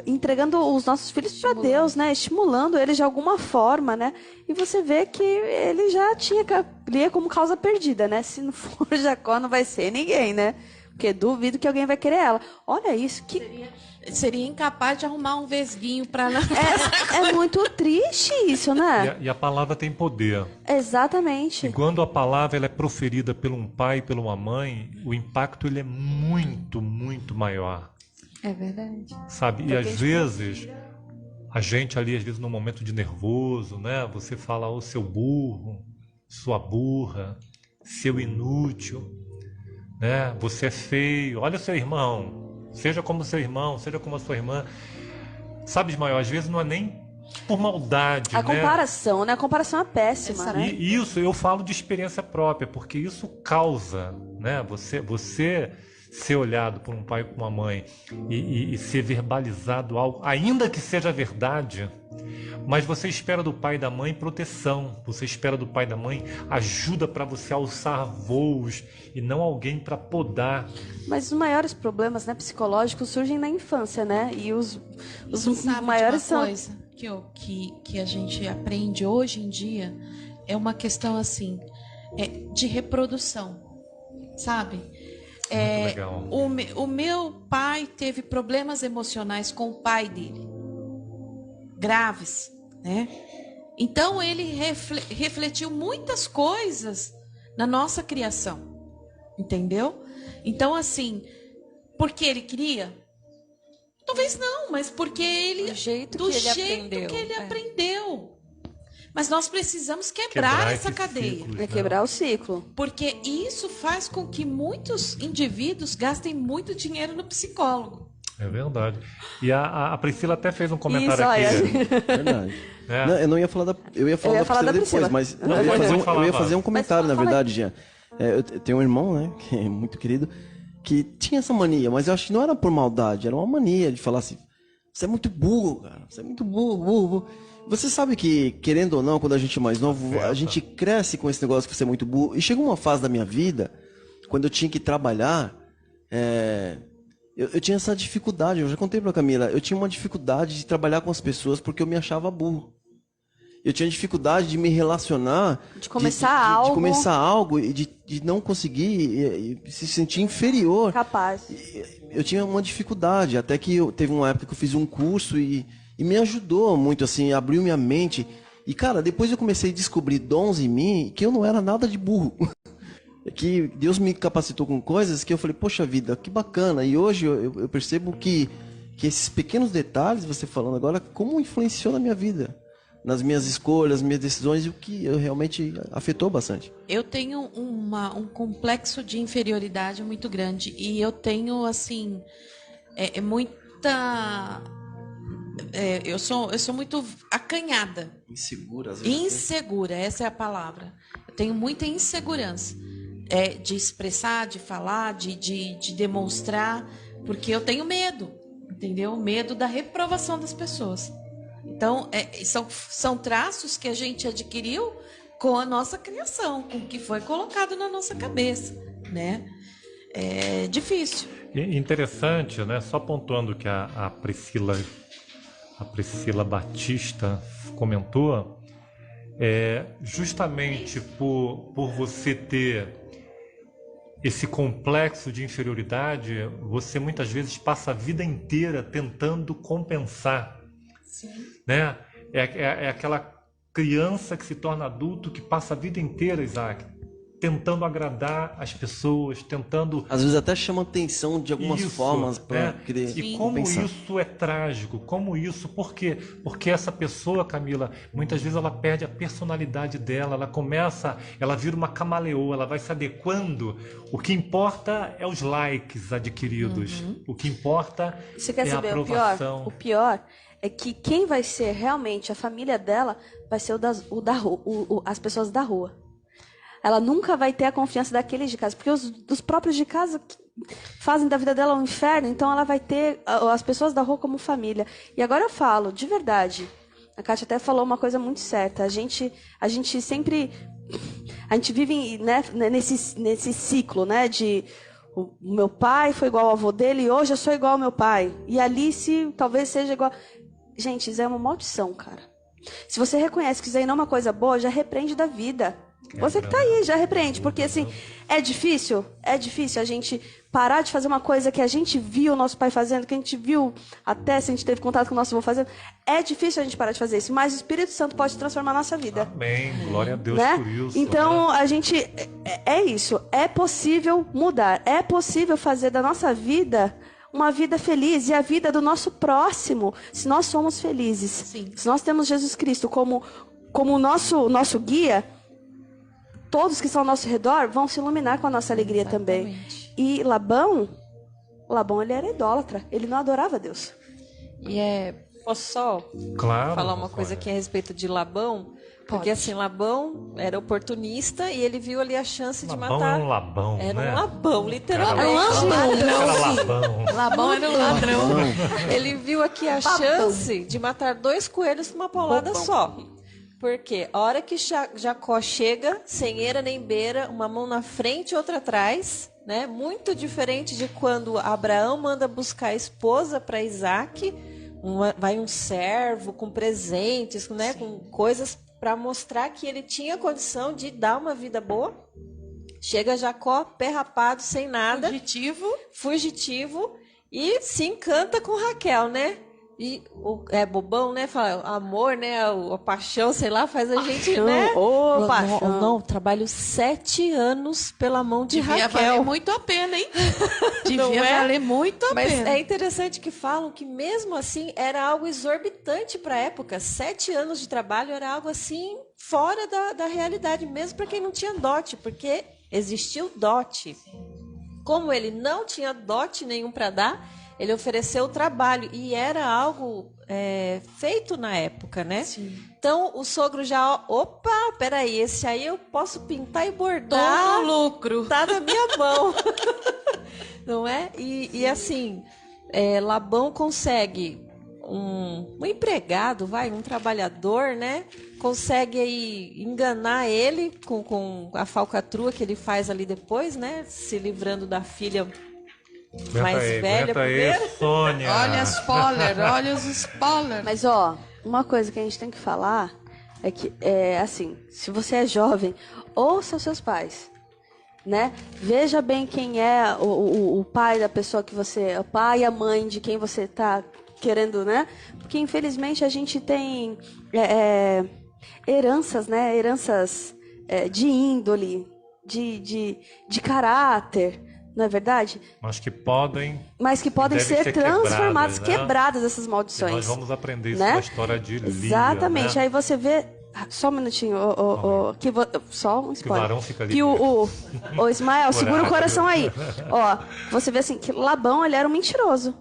entregando os nossos filhos para Deus, né? Estimulando eles de alguma forma, né? E você vê que ele já tinha Lia como causa perdida, né? Se não for Jacó, não vai ser ninguém, né? Porque duvido que alguém vai querer ela. Olha isso, que... Seria incapaz de arrumar um vesguinho para... É muito triste isso, né? E a palavra tem poder. Exatamente. E quando a palavra ela é proferida por um pai e por uma mãe, o impacto ele é muito, muito maior. É verdade. Sabe? E às vezes, a gente ali, às vezes, num momento de nervoso, né? Você fala, ô seu burro, sua burra, seu inútil, né? Você é feio, olha o seu irmão, seja como seu irmão, seja como a sua irmã. Sabe, Ismael, às vezes não é nem por maldade, A né? comparação, né? A comparação é péssima, né? E isso eu falo de experiência própria, porque isso causa, né? Você ser olhado por um pai e por uma mãe e ser verbalizado algo, ainda que seja verdade, mas você espera do pai e da mãe proteção, você espera do pai e da mãe ajuda para você alçar voos e não alguém para podar. Mas os maiores problemas, né, psicológicos surgem na infância, né? E os Sabe maiores de uma são... coisa que a gente aprende hoje em dia é uma questão assim de reprodução, sabe? Muito legal. O meu pai teve problemas emocionais com o pai dele, graves, né? Então ele refletiu muitas coisas na nossa criação, entendeu? Então assim, porque ele queria? Talvez não, mas porque ele Do jeito do que ele jeito aprendeu. que ele É. aprendeu. Mas nós precisamos quebrar essa esses cadeia. ciclos, É né? quebrar o ciclo. Porque isso faz com que muitos indivíduos gastem muito dinheiro no psicólogo. É verdade. E a Priscila até fez um comentário Isso, olha. aqui. Verdade. Né? Não, eu não ia falar da. Eu ia falar, Eu ia falar da da Priscila depois, Priscila. mas Não, pode falar, eu ia vai. fazer um comentário, Mas na fala aí. verdade, Jean. Eu tenho um irmão, né, que é muito querido, que tinha essa mania, mas eu acho que não era por maldade, era uma mania de falar assim: você é muito burro, cara, você é muito burro. Você sabe que, querendo ou não, quando a gente é mais novo, a gente cresce com esse negócio que você é muito burro. E chegou uma fase da minha vida, quando eu tinha que trabalhar, eu tinha essa dificuldade, eu já contei pra Camila, eu tinha uma dificuldade de trabalhar com as pessoas porque eu me achava burro. Eu tinha dificuldade de me relacionar, De começar algo. de começar algo e de não conseguir e se sentir inferior. Capaz. Eu tinha uma dificuldade, até que teve uma época que eu fiz um curso e me ajudou muito, assim, abriu minha mente. E, cara, depois eu comecei a descobrir dons em mim que eu não era nada de burro. Que Deus me capacitou com coisas que eu falei, poxa vida, que bacana. E hoje eu percebo que esses pequenos detalhes, você falando agora, como influenciou na minha vida. Nas minhas escolhas, minhas decisões, e o que realmente afetou bastante. Eu tenho um complexo de inferioridade muito grande. E eu tenho, assim, muita... eu sou muito acanhada. Insegura, às vezes. Insegura, essa é a palavra. Eu tenho muita insegurança de expressar, de falar, de demonstrar, porque eu tenho medo, entendeu? Medo da reprovação das pessoas. Então, são traços que a gente adquiriu com a nossa criação, com o que foi colocado na nossa cabeça, né? É difícil. E interessante, né? Só pontuando que a Priscila Batista comentou, justamente por você ter esse complexo de inferioridade, você muitas vezes passa a vida inteira tentando compensar. Sim. Né? É aquela criança que se torna adulto, que passa a vida inteira, Isaac, tentando agradar as pessoas, tentando... Às vezes até chama atenção de algumas formas para querer E como compensar. isso é trágico, como isso... Por quê? Porque essa pessoa, Camila, muitas vezes ela perde a personalidade dela, ela vira uma camaleoa, ela vai se adequando. O que importa é os likes adquiridos. O que importa Você quer é a saber aprovação. o pior é que quem vai ser realmente a família dela vai ser as pessoas da rua. Ela nunca vai ter a confiança daqueles de casa, porque os próprios de casa fazem da vida dela um inferno, então ela vai ter as pessoas da rua como família. E agora eu falo, de verdade, a Kátia até falou uma coisa muito certa, a gente sempre, a gente vive, né, nesse ciclo, né, de o meu pai foi igual ao avô dele e hoje eu sou igual ao meu pai. E a Alice talvez seja igual... Gente, isso é uma maldição, cara. Se você reconhece que isso aí não é uma coisa boa, já repreende da vida. Você que tá aí, já repreende. Porque, assim, é difícil a gente parar de fazer uma coisa que a gente viu o nosso pai fazendo, que a gente viu até se a gente teve contato com o nosso avô fazendo. É difícil a gente parar de fazer isso, mas o Espírito Santo pode transformar a nossa vida. Amém, glória a Deus Né? por isso. Então, né? a gente... É isso. É possível mudar. É possível fazer da nossa vida uma vida feliz e a vida do nosso próximo, se nós somos felizes. Sim. Se nós temos Jesus Cristo como o nosso guia, todos que estão ao nosso redor vão se iluminar com a nossa alegria também. E Labão, ele era idólatra, ele não adorava Deus. E posso só Claro, falar uma coisa aqui a respeito de Labão? Porque assim, Labão era oportunista e ele viu ali a chance de Labão matar. era um Labão, Era né? um Labão, literalmente. Era Um ladrão. Era Labão. Labão era um ladrão. Ele viu aqui a chance de matar 2 coelhos com uma paulada só. Porque a hora que Jacó chega, sem eira nem beira, uma mão na frente e outra atrás, né? Muito diferente de quando Abraão manda buscar a esposa para Isaac, vai um servo com presentes, né? Com coisas para mostrar que ele tinha condição de dar uma vida boa. Chega Jacó, pé rapado, sem nada. Fugitivo. E se encanta com Raquel, né? E é bobão, né? Fala, amor, né? A paixão, sei lá, faz a gente, né? Paixão. Não, trabalho 7 anos pela mão de Devia Raquel. valer muito a pena, hein? Não Devia é? valer muito a Mas pena. é interessante que falam que mesmo assim era algo exorbitante para a época. 7 anos de trabalho era algo assim fora da realidade, mesmo para quem não tinha dote, porque existia o dote. Como ele não tinha dote nenhum para dar, ele ofereceu o trabalho e era algo feito na época, né? Sim. Então o sogro já, peraí, esse aí eu posso pintar e bordar. Todo lucro. Tá na minha mão. Não é? E assim, Labão consegue um empregado, um trabalhador, né? Consegue aí enganar ele com a falcatrua que ele faz ali depois, né? Se livrando da filha mais velha primeiro. Sônia. Olha os spoilers. Mas, uma coisa que a gente tem que falar é que, assim, se você é jovem, ouça os seus pais, né? Veja bem quem é o pai da pessoa que você... O pai e a mãe de quem você tá querendo, né? Porque, infelizmente, a gente tem heranças, né? Heranças de índole, de caráter, não é verdade? Mas que podem devem ser ser transformadas, quebradas, né? essas maldições. E nós vamos aprender isso né? na história de Lia. Exatamente. Né? Aí você vê. Só um minutinho, só um Que o spoiler. varão fica ali. Que o Ismael, segura o Coragem. coração aí. Você vê assim que Labão, ele era um mentiroso.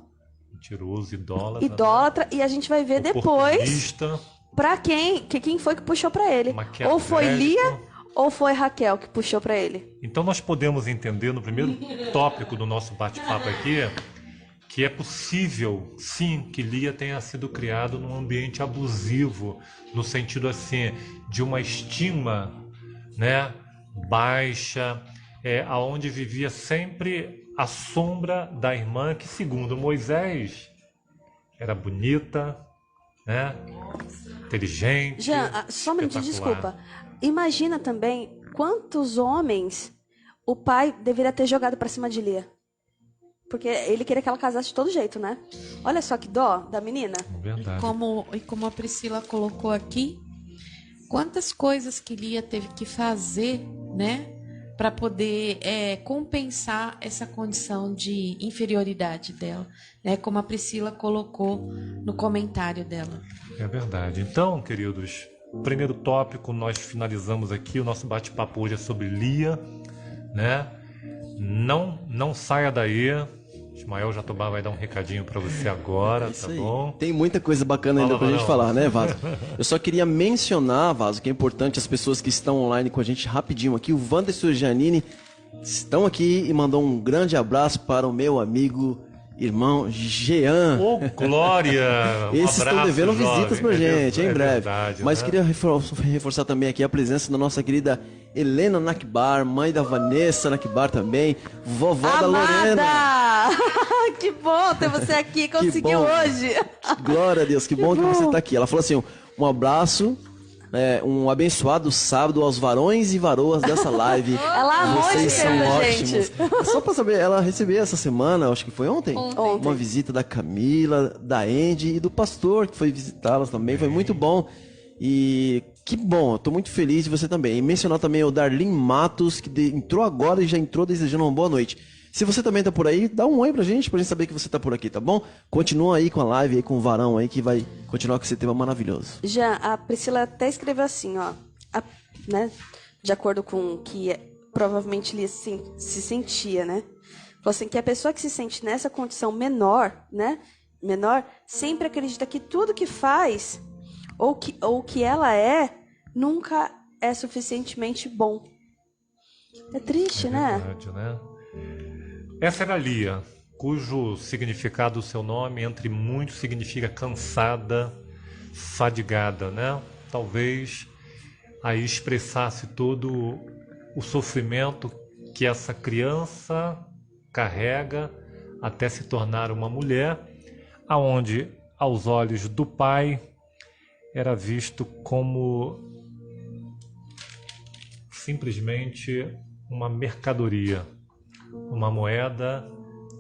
Mentiroso, idólatra. Idólatra, e a gente vai ver depois Oportunista, pra quem foi que puxou pra ele. maquiavélico. Ou foi Lia, ou foi Raquel que puxou pra ele. Então nós podemos entender no primeiro tópico do nosso bate-papo aqui que é possível, sim, que Lia tenha sido criado num ambiente abusivo, no sentido assim de uma estima, né, baixa, aonde vivia sempre à sombra da irmã que, segundo Moisés, era bonita, né, inteligente. Jean, só um minutinho, espetacular. desculpa. Imagina também quantos homens o pai deveria ter jogado pra cima de Lia. Porque ele queria que ela casasse de todo jeito, né? Olha só que dó da menina. Verdade. E como a Priscila colocou aqui, quantas coisas que Lia teve que fazer, né? Para poder compensar essa condição de inferioridade dela, né? Como a Priscila colocou no comentário dela. É verdade. Então, queridos, primeiro tópico, nós finalizamos aqui. O nosso bate-papo hoje é sobre Lia, né? Não saia daí. Ismael Jatobá vai dar um recadinho para você agora, tá bom? Tem muita coisa bacana ainda pra gente falar, né, Vaso? Eu só queria mencionar, Vaso, que é importante as pessoas que estão online com a gente rapidinho aqui. O Wanderson e o Giannini estão aqui e mandou um grande abraço para o meu amigo, irmão Jean. Ô, Glória! Esses estão devendo jovem. visitas pra gente, em breve. Verdade, Mas né? queria reforçar também aqui a presença da nossa querida Helena Nakbar, mãe da Vanessa Nakbar também, vovó da Lorena. Amada! Que bom ter você aqui, conseguiu bom. hoje. Glória a Deus, que bom que você tá aqui. Ela falou assim, um abraço, um abençoado sábado aos varões e varoas dessa live. Ela amou Vocês esse são tema, ótimos. gente. Só pra saber, ela recebeu essa semana, acho que foi ontem, uma visita da Camila, da Andy e do pastor que foi visitá-las também. Foi muito bom. E que bom, eu tô muito feliz de você também. E mencionar também o Darlin Matos, que entrou agora e já entrou desejando uma boa noite. Se você também tá por aí, dá um oi pra gente saber que você tá por aqui, tá bom? Continua aí com a live, aí com o Varão aí, que vai continuar com esse tema maravilhoso. Já a Priscila até escreveu assim, ó, né? De acordo com o que provavelmente ele se sentia, né? Falou assim que a pessoa que se sente nessa condição menor, né? Menor, sempre acredita que tudo que faz ou que ela nunca é suficientemente bom. É triste, Verdade, né? Essa era Lia, cujo significado do seu nome, entre muitos, significa cansada, fadigada, né? Talvez aí expressasse todo o sofrimento que essa criança carrega até se tornar uma mulher, aonde aos olhos do pai era visto como simplesmente uma mercadoria, uma moeda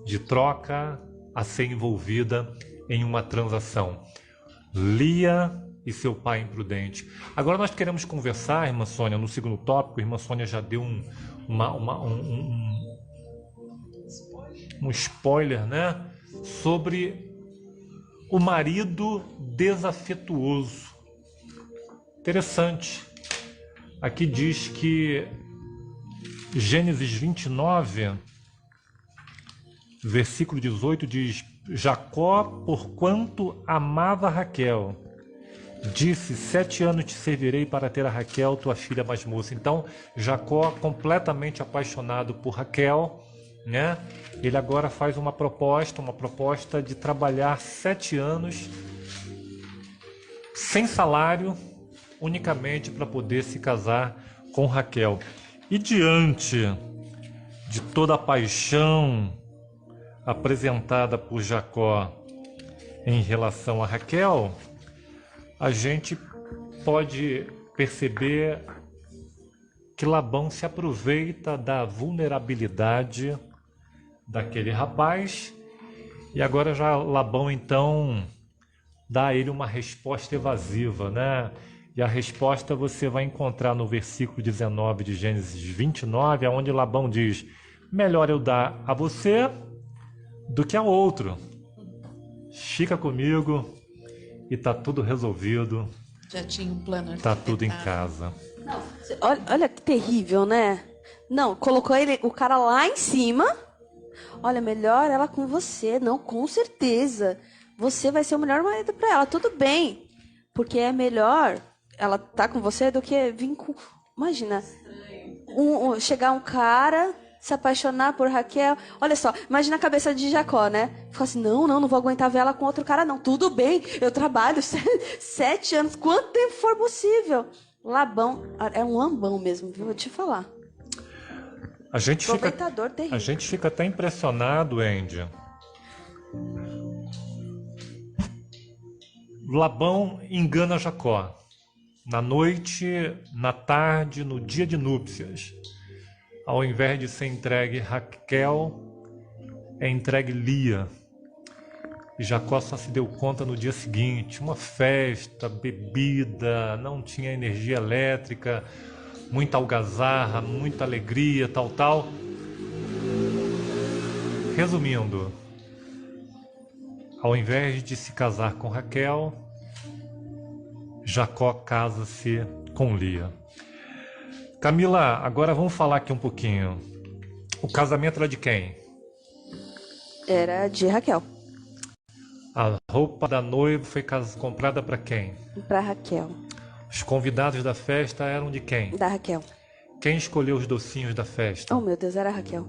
de troca a ser envolvida em uma transação. Lia e seu pai imprudente. Agora nós queremos conversar, irmã Sônia, no segundo tópico. A irmã Sônia já deu um spoiler, né? Sobre o marido desafetuoso. Interessante. Aqui diz que Gênesis 29, versículo 18 diz: Jacó, porquanto amava Raquel, disse: 7 anos te servirei para ter a Raquel, tua filha mais moça. Então, Jacó, completamente apaixonado por Raquel, né? Ele agora faz uma proposta de trabalhar 7 anos sem salário, unicamente para poder se casar com Raquel. E diante de toda a paixão apresentada por Jacó em relação a Raquel, a gente pode perceber que Labão se aproveita da vulnerabilidade daquele rapaz, e agora já Labão então dá a ele uma resposta evasiva, né? E a resposta você vai encontrar no versículo 19 de Gênesis 29, onde Labão diz: melhor eu dar a você do que a outro. Fica comigo e tá tudo resolvido. Já tinha um plano. Tá tudo em casa. Não, olha que terrível, né? Não, colocou o cara lá em cima. Olha, melhor ela com você. Não, com certeza. Você vai ser o melhor marido para ela. Tudo bem. Porque é melhor ela tá com você do que vir com... Imagina, chegar um cara, se apaixonar por Raquel. Olha só, imagina a cabeça de Jacó, né? Ficou assim, não vou aguentar ver ela com outro cara, não. Tudo bem, eu trabalho 7 anos, quanto tempo for possível. Labão, é um lambão mesmo, viu? Vou te falar. A gente fica até impressionado, Andy. Labão engana Jacó. Na noite, na tarde, no dia de núpcias. Ao invés de ser entregue Raquel, é entregue Lia. E Jacó só se deu conta no dia seguinte. Uma festa, bebida, não tinha energia elétrica, muita algazarra, muita alegria, tal. Resumindo, ao invés de se casar com Raquel, Jacó casa-se com Lia. Camila, agora vamos falar aqui um pouquinho. O casamento era de quem? Era de Raquel. A roupa da noiva foi comprada para quem? Para Raquel. Os convidados da festa eram de quem? Da Raquel. Quem escolheu os docinhos da festa? Oh, meu Deus, era a Raquel.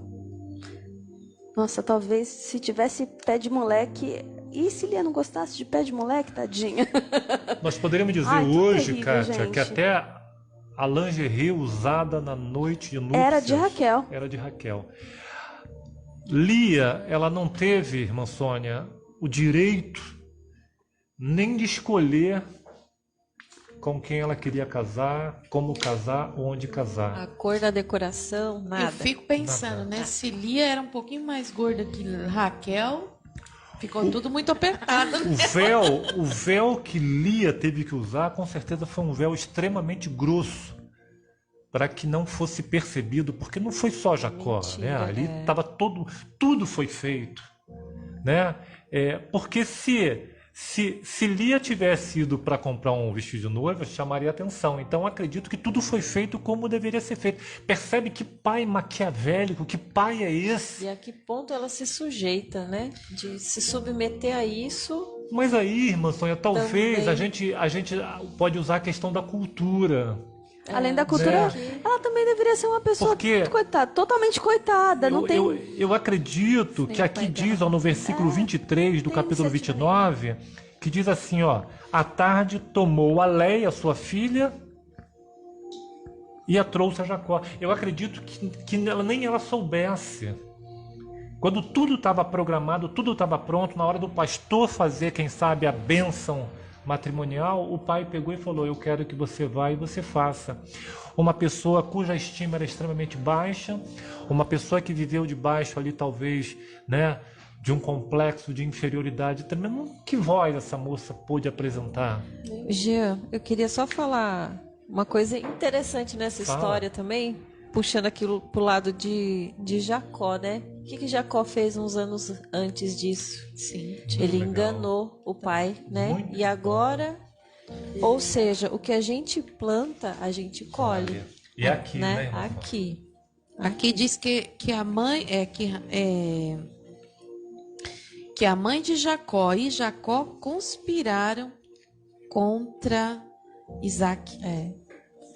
Nossa, talvez se tivesse pé de moleque... E se Lia não gostasse de pé de moleque, tadinha? Nós poderíamos dizer hoje, terrível, Kátia, gente, que até a lingerie usada na noite de núpcias era de Raquel. Era de Raquel. Lia, ela não teve, irmã Sônia, o direito nem de escolher com quem ela queria casar, como casar, onde casar. A cor da decoração, nada. Eu fico pensando, né? Se Lia era um pouquinho mais gorda que Raquel, ficou tudo muito apertado. O véu que Lia teve que usar, com certeza foi um véu extremamente grosso, para que não fosse percebido, porque não foi só Jacó, né? Mentira, Ali estava tudo foi feito, né? Porque se Lia tivesse ido para comprar um vestido de noiva, chamaria atenção. Então acredito que tudo foi feito como deveria ser feito. Percebe que pai maquiavélico, que pai é esse? E a que ponto ela se sujeita, né? De se submeter a isso. Mas aí, irmã Sônia, talvez Também. a gente pode usar a questão da cultura. Além da cultura, ela também deveria ser uma pessoa Porque coitada, totalmente coitada. Não tem. Eu acredito que aqui diz, ó, no versículo 23 do capítulo 29, que diz assim, ó: à tarde tomou a Leia, sua filha, e a trouxe a Jacó. Eu acredito que nem ela soubesse. Quando tudo estava programado, tudo estava pronto, na hora do pastor fazer, quem sabe, a bênção matrimonial, o pai pegou e falou: eu quero que você vá e você faça. Uma pessoa cuja estima era extremamente baixa, uma pessoa que viveu debaixo ali, talvez, né, de um complexo de inferioridade tremendo. Que voz essa moça pôde apresentar? Jean, eu queria só falar uma coisa interessante nessa Fala. história também, puxando aquilo pro lado de Jacó, né? O que Jacó fez uns anos antes disso? Sim. Ele Legal. enganou o pai, né? Muito E agora, ou seja, o que a gente planta, a gente colhe, E aqui, né, irmã? Aqui. Aqui diz que a mãe que a mãe de Jacó e Jacó conspiraram contra Isaac.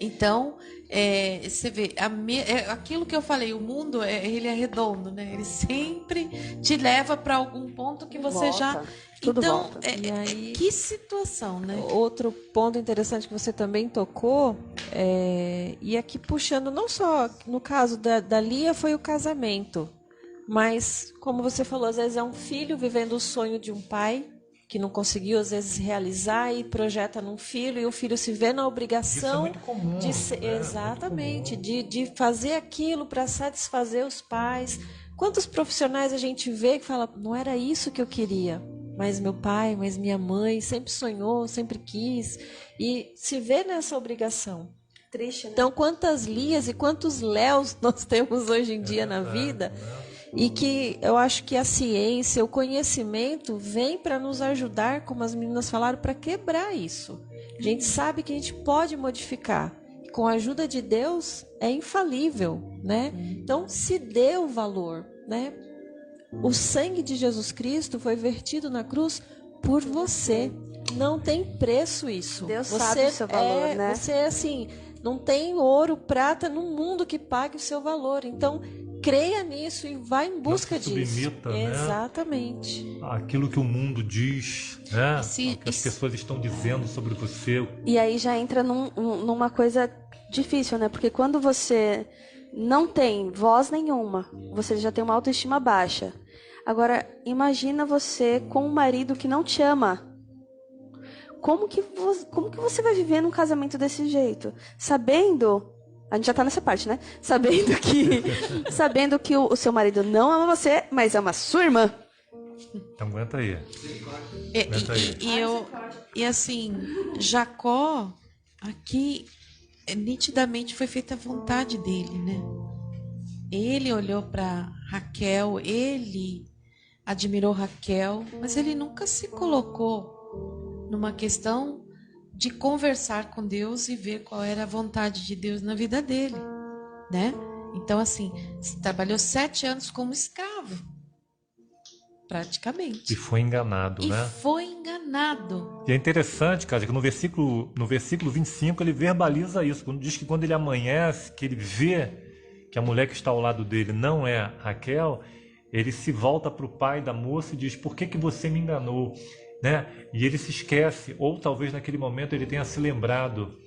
Então, você vê, aquilo que eu falei, o mundo ele é redondo, né? Ele sempre te leva para algum ponto que você Volta. já. Tudo Então, volta. E aí, que situação, né? outro ponto interessante que você também tocou, e aqui puxando, não só no caso da Lia foi o casamento, mas como você falou, às vezes é um filho vivendo o sonho de um pai que não conseguiu às vezes realizar e projeta num filho, e o filho se vê na Isso é obrigação muito comum. de ser, né? exatamente, Muito comum. de fazer aquilo para satisfazer os pais. Quantos profissionais a gente vê que fala, não era isso que eu queria, mas meu pai, mas minha mãe sempre sonhou, sempre quis, e se vê nessa obrigação. Triste, né? Então, quantas Lias e quantos Léos nós temos hoje em dia na vida, e que eu acho que a ciência, o conhecimento vem para nos ajudar, como as meninas falaram, para quebrar isso. A gente sabe que a gente pode modificar. Com a ajuda de Deus é infalível, né? Então, se dê o valor, né? O sangue de Jesus Cristo foi vertido na cruz por você. Não tem preço isso. Deus sabe o seu valor, né? Você, assim, não tem ouro, prata no mundo que pague o seu valor. Então, creia nisso e vá em busca se disso. submeta, né? Exatamente. Aquilo que o mundo diz, né? Se- O que as pessoas estão dizendo sobre você. E aí já entra numa coisa difícil, né? Porque quando você não tem voz nenhuma, você já tem uma autoestima baixa. Agora, imagina você com um marido que não te ama. Como que você vai viver num casamento desse jeito? Sabendo... A gente já tá nessa parte, né? Sabendo que o seu marido não ama você, mas ama a sua irmã. Então aguenta aí. Aguenta aí. E assim, Jacó, aqui, nitidamente foi feita a vontade dele, né? Ele olhou para Raquel, ele admirou Raquel, mas ele nunca se colocou numa questão de conversar com Deus e ver qual era a vontade de Deus na vida dele, né? Então, assim, trabalhou 7 anos como escravo, praticamente. E foi enganado, E né? foi enganado. E é interessante, cara, que no versículo 25 ele verbaliza isso. Quando diz que quando ele amanhece, que ele vê que a mulher que está ao lado dele não é Raquel, ele se volta para o pai da moça e diz: por que você me enganou? Né? E ele se esquece, ou talvez naquele momento ele tenha se lembrado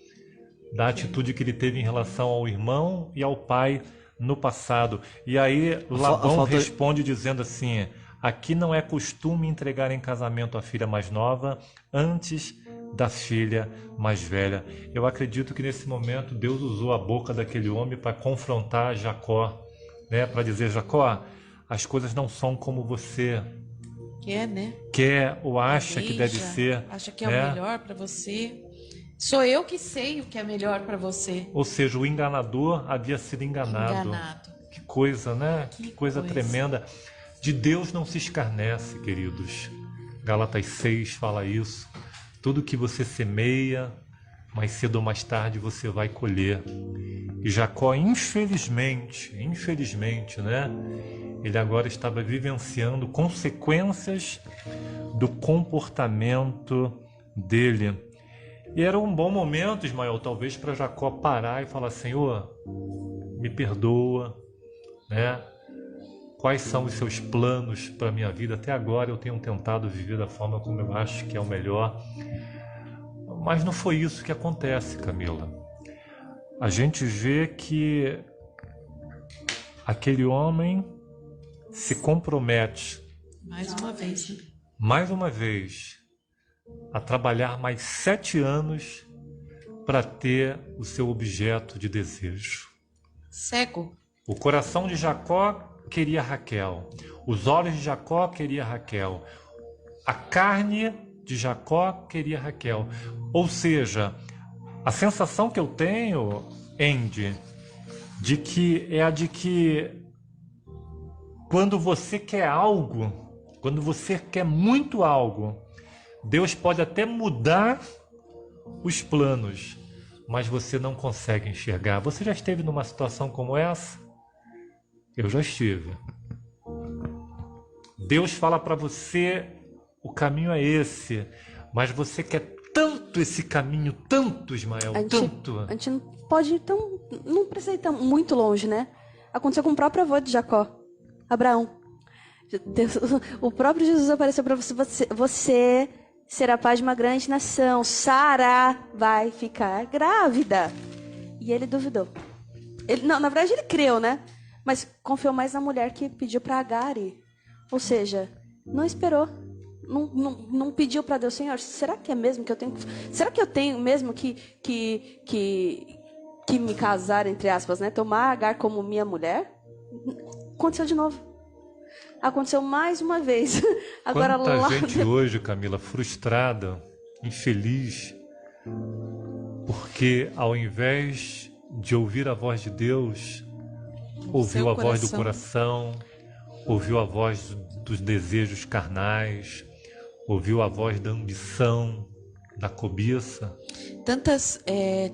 da atitude que ele teve em relação ao irmão e ao pai no passado. E aí Labão responde dizendo assim: aqui não é costume entregar em casamento a filha mais nova antes da filha mais velha. Eu acredito que nesse momento Deus usou a boca daquele homem para confrontar Jacó, né? Para dizer: Jacó, as coisas não são como você Quer, né? quer ou acha que deve Deseja, ser, acha que é né? o melhor para você. Sou eu que sei o que é melhor para você. Ou seja, o enganador havia sido enganado. Que coisa, né? Que coisa tremenda. De Deus não se escarnece, queridos. Gálatas 6 fala isso. Tudo que você semeia, mais cedo ou mais tarde você vai colher. E Jacó, infelizmente, né? Ele agora estava vivenciando consequências do comportamento dele. E era um bom momento, Ismael, talvez, para Jacó parar e falar: Senhor, me perdoa, né? Quais são os seus planos para a minha vida? Até agora eu tenho tentado viver da forma como eu acho que é o melhor. Mas não foi isso que acontece, Camila. A gente vê que aquele homem se compromete mais uma vez a trabalhar mais 7 anos para ter o seu objeto de desejo. Cego. O coração de Jacó queria Raquel. Os olhos de Jacó queria Raquel. A carne de Jacó queria Raquel. Ou seja, a sensação que eu tenho, Andy, de que quando você quer algo, quando você quer muito algo, Deus pode até mudar os planos, mas você não consegue enxergar. Você já esteve numa situação como essa? Eu já estive. Deus fala para você: o caminho é esse, mas você quer tanto esse caminho, tanto, Ismael, tanto. A gente não pode ir não precisa ir tão muito longe, né? Aconteceu com o próprio avô de Jacó, Abraão. Deus, o próprio Jesus apareceu para você será pai de uma grande nação. Sara vai ficar grávida. E ele duvidou. Na verdade ele creu, né? Mas confiou mais na mulher que pediu para Agar. Ou seja, não esperou. Não pediu para Deus: Senhor, será que é mesmo que eu tenho? Será que eu tenho mesmo que me casar, entre aspas, né? Tomar Agar como minha mulher? Aconteceu de novo. Aconteceu mais uma vez. Agora, quanta gente hoje, Camila, frustrada, infeliz, porque ao invés de ouvir a voz de Deus, ouviu a voz do coração, ouviu a voz dos desejos carnais, ouviu a voz da ambição, da cobiça. Tantas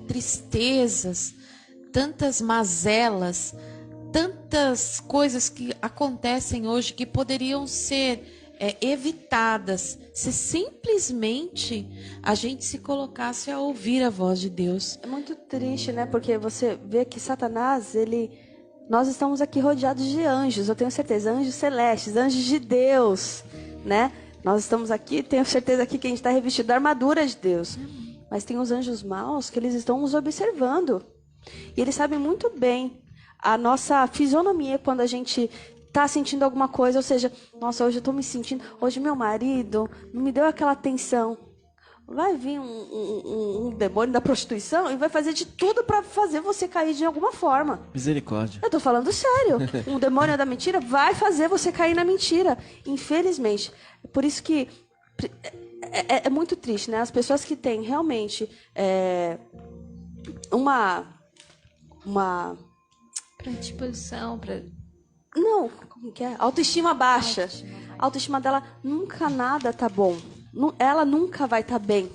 tristezas, tantas mazelas, tantas coisas que acontecem hoje que poderiam ser evitadas se simplesmente a gente se colocasse a ouvir a voz de Deus. É muito triste, né? Porque você vê que Satanás, nós estamos aqui rodeados de anjos, eu tenho certeza, anjos celestes, anjos de Deus, né? Nós estamos aqui, tenho certeza aqui que a gente está revestido da armadura de Deus. Mas tem os anjos maus que eles estão nos observando. E eles sabem muito bem a nossa fisionomia quando a gente está sentindo alguma coisa. Ou seja, nossa, hoje eu estou me sentindo... Hoje meu marido não me deu aquela atenção. Vai vir um demônio da prostituição e vai fazer de tudo para fazer você cair de alguma forma. Misericórdia. Eu estou falando sério. Um demônio da mentira vai fazer você cair na mentira. Infelizmente. Por isso que é muito triste, né? As pessoas que têm realmente uma predisposição para... Não, como que é? Autoestima baixa. A autoestima dela nunca nada tá bom. Ela nunca vai estar bem.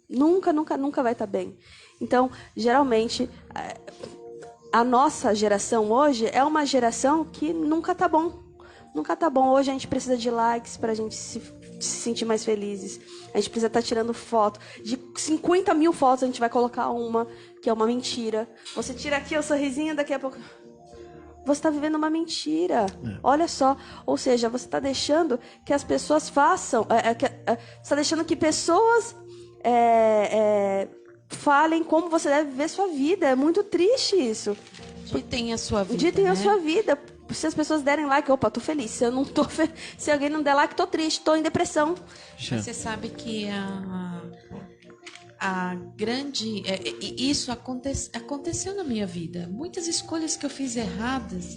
Nunca vai estar bem. Então, geralmente, a nossa geração hoje é uma geração que nunca tá bom. Nunca tá bom. Hoje a gente precisa de likes pra gente se sentir mais felizes. A gente precisa estar tirando foto. De 50 mil fotos a gente vai colocar uma, que é uma mentira. Você tira aqui o sorrisinho, daqui a pouco... Você está vivendo uma mentira. Olha só. Ou seja, você está deixando que as pessoas façam... você está deixando que pessoas falem como você deve viver sua vida. É muito triste isso. Ditem a sua vida, Ditem né? a sua vida. Se as pessoas derem like, opa, tô feliz. Se eu não tô se alguém não der like, tô triste, tô em depressão. Você sabe que a grande... isso aconteceu na minha vida. Muitas escolhas que eu fiz erradas,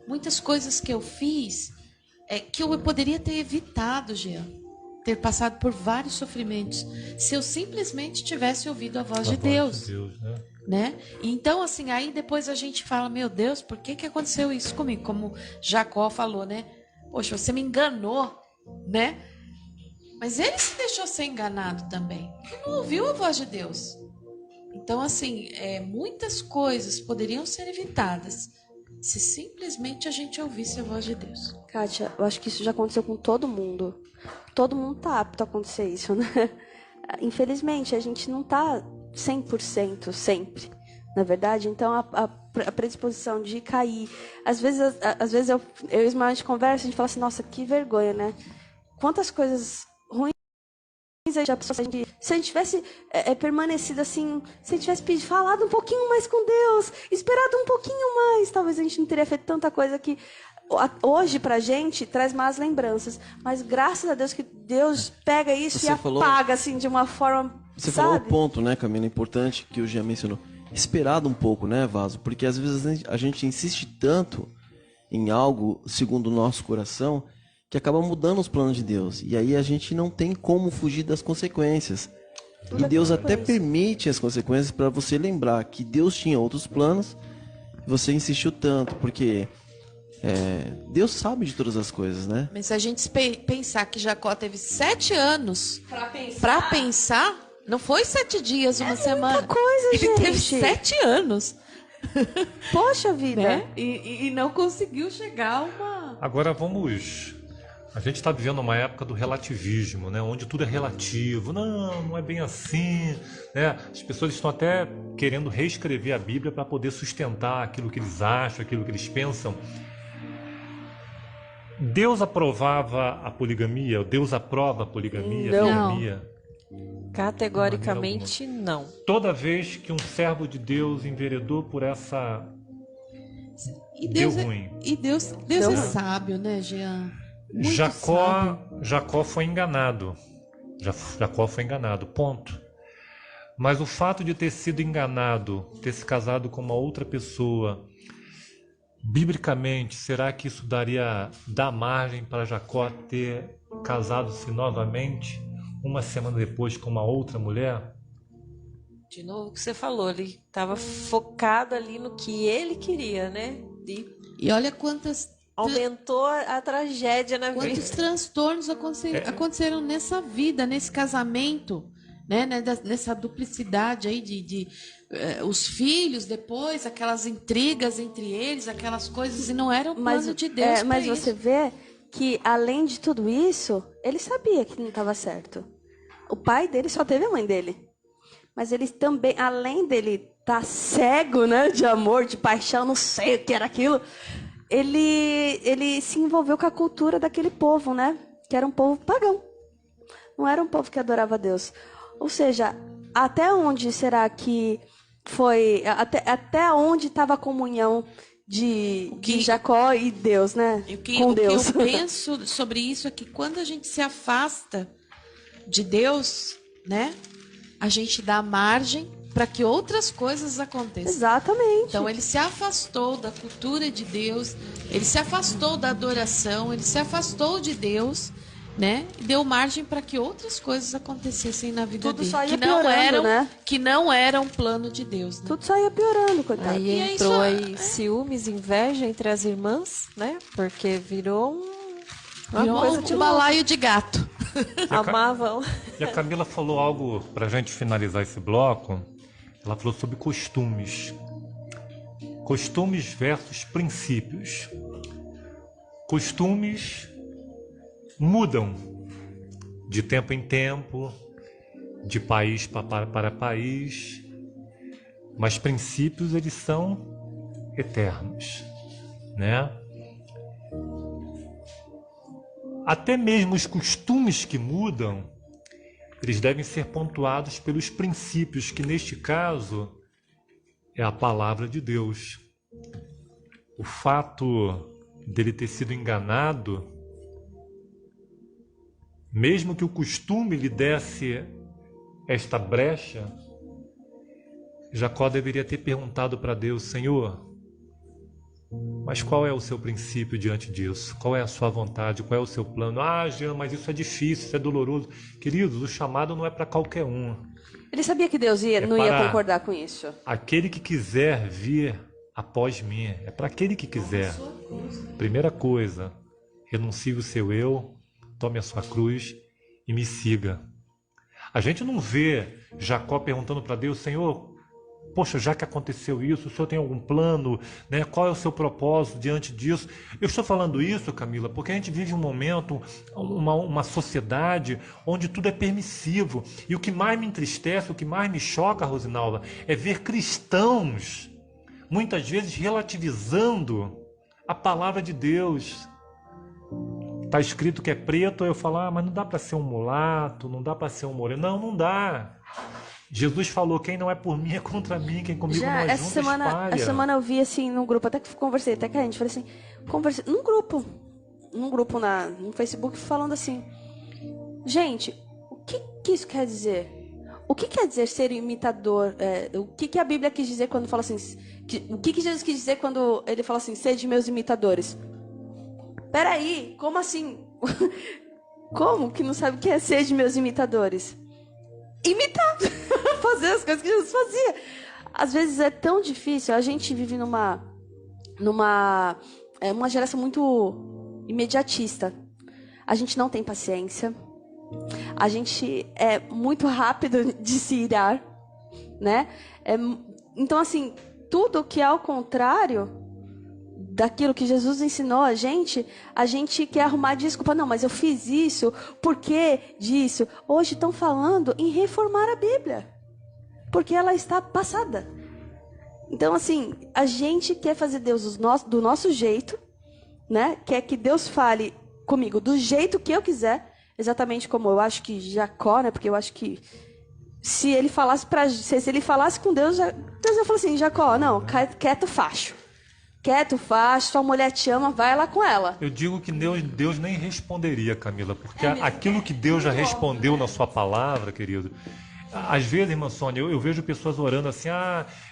muitas coisas que eu fiz que eu poderia ter evitado, Jean. ter passado por vários sofrimentos se eu simplesmente tivesse ouvido a voz de voz Deus, de Deus, né? né? Então, assim, aí depois a gente fala, meu Deus, por que aconteceu isso comigo? Como Jacó falou, né? Poxa, você me enganou, né? Mas ele se deixou ser enganado também. Ele não ouviu a voz de Deus. Então, assim, muitas coisas poderiam ser evitadas se simplesmente a gente ouvisse a voz de Deus. Kátia, eu acho que isso já aconteceu com todo mundo. Todo mundo tá apto a acontecer isso, né? Infelizmente, a gente não tá 100% sempre, na verdade. Então, a predisposição de cair... Às vezes eu e o Ismael, a gente conversa, a gente fala assim, nossa, que vergonha, né? Quantas coisas ruins se a gente tivesse permanecido assim, se a gente tivesse falado um pouquinho mais com Deus, esperado um pouquinho mais, talvez a gente não teria feito tanta coisa que hoje pra gente traz más lembranças. Mas graças a Deus que Deus pega isso Você e apaga assim de uma forma. Você sabe? falou o ponto, né, Camila, importante que o Jean mencionou. Esperado um pouco, né, Vaso? Porque às vezes a gente insiste tanto em algo segundo o nosso coração que acaba mudando os planos de Deus. E aí a gente não tem como fugir das consequências. E Deus até permite as consequências para você lembrar que Deus tinha outros planos e você insistiu tanto, porque Deus sabe de todas as coisas, né? Mas se a gente pensar que Jacó teve 7 anos para pensar, não foi 7 dias, uma semana. Muita coisa, Ele gente. teve 7 anos. Poxa vida. Né? E não conseguiu chegar a uma... Agora vamos... A gente está vivendo uma época do relativismo, né? Onde tudo é relativo. Não é bem assim. Né? As pessoas estão até querendo reescrever a Bíblia para poder sustentar aquilo que eles acham, aquilo que eles pensam. Deus aprovava a poligamia? Deus aprova a poligamia? Não. A bigamia? Categoricamente não. Toda vez que um servo de Deus enveredou por essa... E Deus deu ruim. E Deus é sábio, né, Jean? Muito sábio. Jacó foi enganado. Jacó foi enganado, ponto. Mas o fato de ter sido enganado, ter se casado com uma outra pessoa, biblicamente, será que isso dá margem para Jacó ter casado-se novamente uma semana depois com uma outra mulher? De novo o que você falou, ele estava focado ali no que ele queria, né? E olha aumentou a tragédia na vida. quantos transtornos aconteceram nessa vida, nesse casamento, né? Nessa duplicidade aí de os filhos depois, aquelas intrigas entre eles, aquelas coisas, e não era o plano de Deus. Mas pra você isso. vê que, além de tudo isso, ele sabia que não estava certo. O pai dele só teve a mãe dele. Mas ele também, além dele estar cego, né, de amor, de paixão, não sei o que era aquilo, ele se envolveu com a cultura daquele povo, né? Que era um povo pagão. Não era um povo que adorava a Deus. Ou seja, até onde será que foi... Até onde estava a comunhão de Jacó e Deus, né? Com Deus. O que eu penso sobre isso é que quando a gente se afasta de Deus, né? A gente dá margem para que outras coisas aconteçam. Exatamente. Então ele se afastou da cultura de Deus, ele se afastou da adoração, ele se afastou de Deus, né? E deu margem para que outras coisas acontecessem na vida Tudo dele, só ia que não piorando, eram, né? que não eram plano de Deus, né? Tudo só ia piorando, coitado. Aí E entrou isso aí ciúmes, inveja entre as irmãs, né? Porque virou uma Virou coisa de um louco. balaio de gato. Amavam. E a Camila falou algo para a gente finalizar esse bloco. Ela falou sobre costumes. Costumes versus princípios. Costumes mudam de tempo em tempo, de país para país, mas princípios eles são eternos, né? Até mesmo os costumes que mudam, eles devem ser pontuados pelos princípios, que neste caso é a palavra de Deus. O fato dele ter sido enganado, mesmo que o costume lhe desse esta brecha, Jacó deveria ter perguntado para Deus: Senhor, Mas qual é o seu princípio diante disso? Qual é a sua vontade? Qual é o seu plano? Ah, Jean, mas isso é difícil, isso é doloroso. Queridos, o chamado não é para qualquer um. Ele sabia que Deus não ia concordar com isso. Aquele que quiser vir após mim, é para aquele que quiser. Primeira coisa, renuncie o seu eu, tome a sua cruz e me siga. A gente não vê Jacó perguntando para Deus, Senhor, poxa, já que aconteceu isso, o Senhor tem algum plano, né? Qual é o seu propósito diante disso? Eu estou falando isso, Camila, porque a gente vive um momento, uma sociedade onde tudo é permissivo. E o que mais me entristece, o que mais me choca, Rosinalva, é ver cristãos, muitas vezes relativizando a palavra de Deus. Está escrito que é preto, eu falo, mas não dá para ser um mulato, não dá para ser um moreno. Não, não dá. Jesus falou, quem não é por mim é contra mim, quem comigo não é junto espalha. Essa semana eu vi assim num grupo, até que conversei até com a gente, falei assim, num grupo no Facebook falando assim, gente, o que isso quer dizer? O que quer dizer ser imitador? O que a Bíblia quis dizer quando fala assim, o que Jesus quis dizer quando ele fala assim, sede meus imitadores? Peraí, como assim? Como que não sabe o que é ser de meus imitadores? Imitar, fazer as coisas que Jesus fazia. Às vezes é tão difícil, a gente vive numa geração muito imediatista. A gente não tem paciência. A gente é muito rápido de se irar, né? Então, assim, tudo que é ao contrário daquilo que Jesus ensinou a gente quer arrumar desculpa. Não, mas eu fiz isso, por que disso? Hoje estão falando em reformar a Bíblia, porque ela está passada. Então, assim, a gente quer fazer Deus do nosso jeito, né? Quer que Deus fale comigo do jeito que eu quiser, exatamente como eu acho que Jacó, né? Porque eu acho que se ele falasse com Deus, Deus ia falar assim, Jacó, não, quieto, facho. Quieto, faz, sua mulher te ama, vai lá com ela. Eu digo que Deus nem responderia, Camila, porque aquilo que Deus já respondeu na sua palavra, querido. Às vezes, irmã Sônia, eu vejo pessoas orando assim,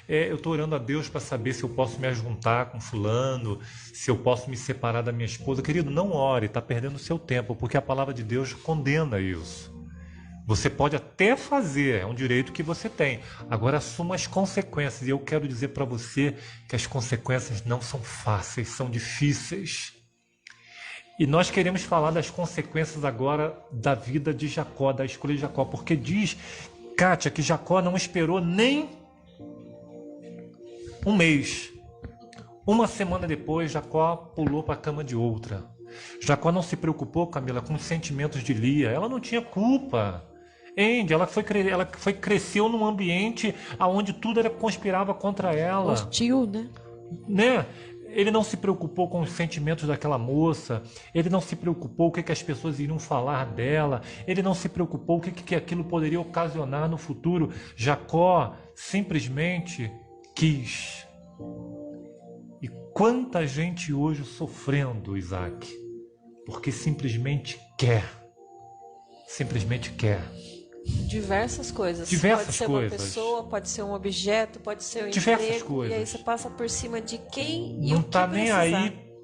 eu estou orando a Deus para saber se eu posso me ajuntar com fulano, se eu posso me separar da minha esposa. Querido, não ore, está perdendo o seu tempo, porque a palavra de Deus condena isso. Você pode até fazer, é um direito que você tem. Agora assuma as consequências. E eu quero dizer para você que as consequências não são fáceis, são difíceis. E nós queremos falar das consequências agora da vida de Jacó, da escolha de Jacó. Porque diz, Kátia, que Jacó não esperou nem um mês. Uma semana depois, Jacó pulou para a cama de outra. Jacó não se preocupou, Camila, com os sentimentos de Lia. Ela não tinha culpa. Ela cresceu num ambiente onde tudo conspirava contra ela. Hostil, né? Ele não se preocupou com os sentimentos daquela moça. Ele não se preocupou o que as pessoas iriam falar dela. Ele não se preocupou o que aquilo poderia ocasionar no futuro. Jacó simplesmente quis. E quanta gente hoje sofrendo, Isaac, porque simplesmente quer. Simplesmente quer. Diversas coisas. Diversas pode ser coisas. Uma pessoa, pode ser um objeto, pode ser um Diversas emprego. coisas. E aí você passa por cima de quem e não o que está nem precisar, aí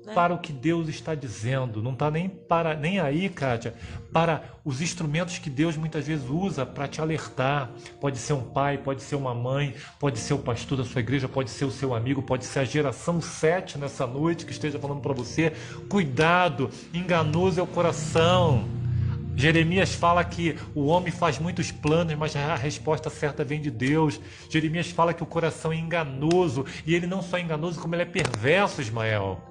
né? para o que Deus está dizendo. Não está nem aí, Kátia, para os instrumentos que Deus muitas vezes usa para te alertar. Pode ser um pai, pode ser uma mãe, pode ser o pastor da sua igreja, pode ser o seu amigo, pode ser a geração 7 nessa noite que esteja falando para você. Cuidado, enganoso é o coração. Jeremias fala que o homem faz muitos planos, mas a resposta certa vem de Deus. Jeremias fala que o coração é enganoso, e ele não só é enganoso, como ele é perverso, Ismael.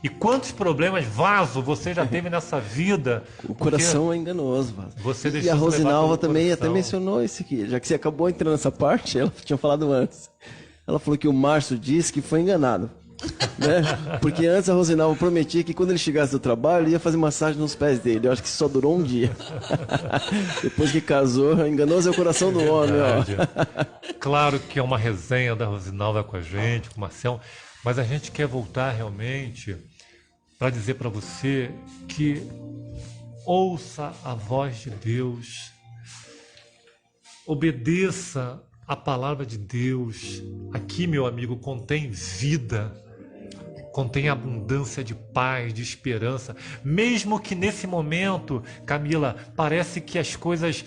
E quantos problemas, Vaso, você já teve nessa vida? O coração é enganoso, Vaso. Você e a Rosinalva também até mencionou isso aqui, já que você acabou entrando nessa parte, ela tinha falado antes. Ela falou que o Márcio disse que foi enganado. Né? Porque antes a Rosinalva prometia que quando ele chegasse do trabalho, ele ia fazer massagem nos pés dele. Eu acho que isso só durou um dia. Depois que casou, enganoso é o coração do homem. Ó. Claro que é uma resenha da Rosinalva com a gente, com o Marcelo, mas a gente quer voltar realmente para dizer para você que ouça a voz de Deus, obedeça a palavra de Deus. Aqui, meu amigo, contém vida. contém abundância de paz, de esperança, mesmo que nesse momento, Camila, parece que as coisas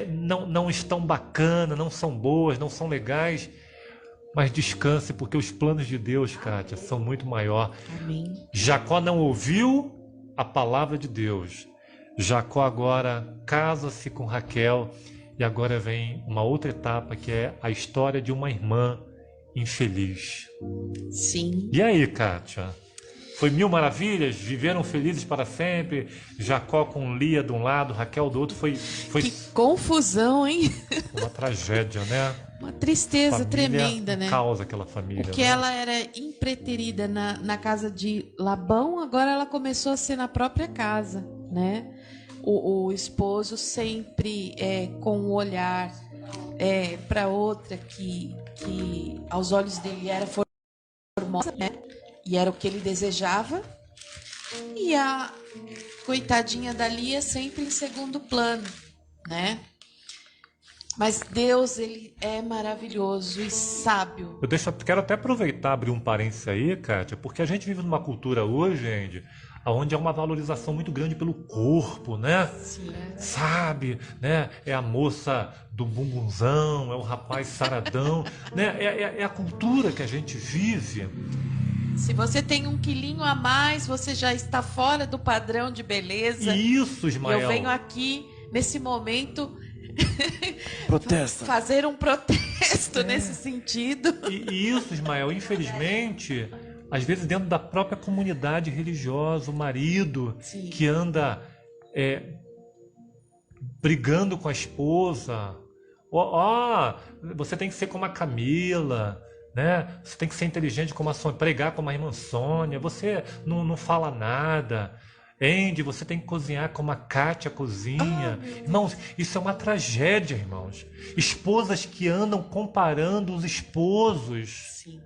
não estão bacanas, não são boas, não são legais, mas descanse, porque os planos de Deus, Kátia, são muito maiores. Amém. Jacó não ouviu a palavra de Deus. Jacó agora casa-se com Raquel e agora vem uma outra etapa, que é a história de uma irmã infeliz. Sim. E aí, Kátia? Foi mil maravilhas? Viveram felizes para sempre? Jacó com Lia de um lado, Raquel do outro. Foi Que confusão, hein? uma tragédia, né? Uma tristeza Família tremenda, né? Causa aquela família. Porque né? ela era impreterida na casa de Labão, agora ela começou a ser na própria casa, né? O esposo sempre com um olhar para outra que aos olhos dele era formosa, né? E era o que ele desejava. E a coitadinha da Lia sempre em segundo plano, né? Mas Deus, ele é maravilhoso e sábio. Quero até aproveitar, abrir um parênteses aí, Kátia, porque a gente vive numa cultura hoje, gente, onde há uma valorização muito grande pelo corpo, né? Sim. Sabe, né? É a moça do bumbunzão, é o rapaz saradão, né? É a cultura que a gente vive. Se você tem 1 quilinho a mais, você já está fora do padrão de beleza. Isso, Ismael. Eu venho aqui, nesse momento, Protesta. fazer um protesto nesse sentido. E isso, Ismael, infelizmente, às vezes dentro da própria comunidade religiosa, o marido Sim. que anda brigando com a esposa. Você tem que ser como a Camila, né? Você tem que ser inteligente como a Sônia, pregar como a irmã Sônia, você não fala nada. Andy, você tem que cozinhar como a Kátia cozinha. Irmãos, isso é uma tragédia, irmãos. Esposas que andam comparando os esposos. Sim.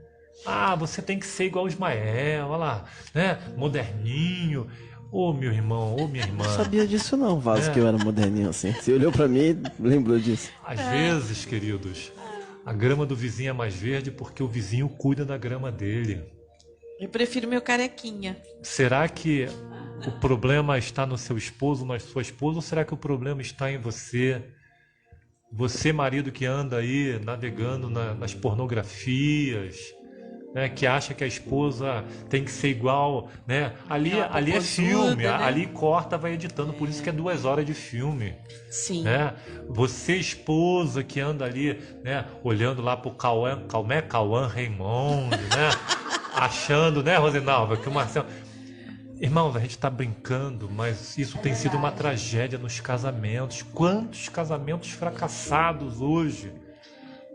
Você tem que ser igual o Ismael, olha lá, né? Moderninho. Meu irmão, minha irmã. Não sabia disso não, Vaso, que eu era moderninho assim. Você olhou pra mim e lembrou disso. Às vezes, queridos, a grama do vizinho é mais verde porque o vizinho cuida da grama dele. Eu prefiro meu carequinha. Será que o problema está no seu esposo, na sua esposa, ou será que o problema está em você? Você, marido que anda aí navegando nas pornografias, né, que acha que a esposa tem que ser igual, né? Ali é filme, né? Ali corta, vai editando, por isso que é 2 horas de filme. Sim. Né? Você, esposa, que anda ali, né, olhando lá pro Cauã Raymond, né? Achando, né, Rosinalva, que o Marcelo... Irmãos, a gente está brincando, mas isso tem sido uma tragédia nos casamentos. Quantos casamentos fracassados hoje?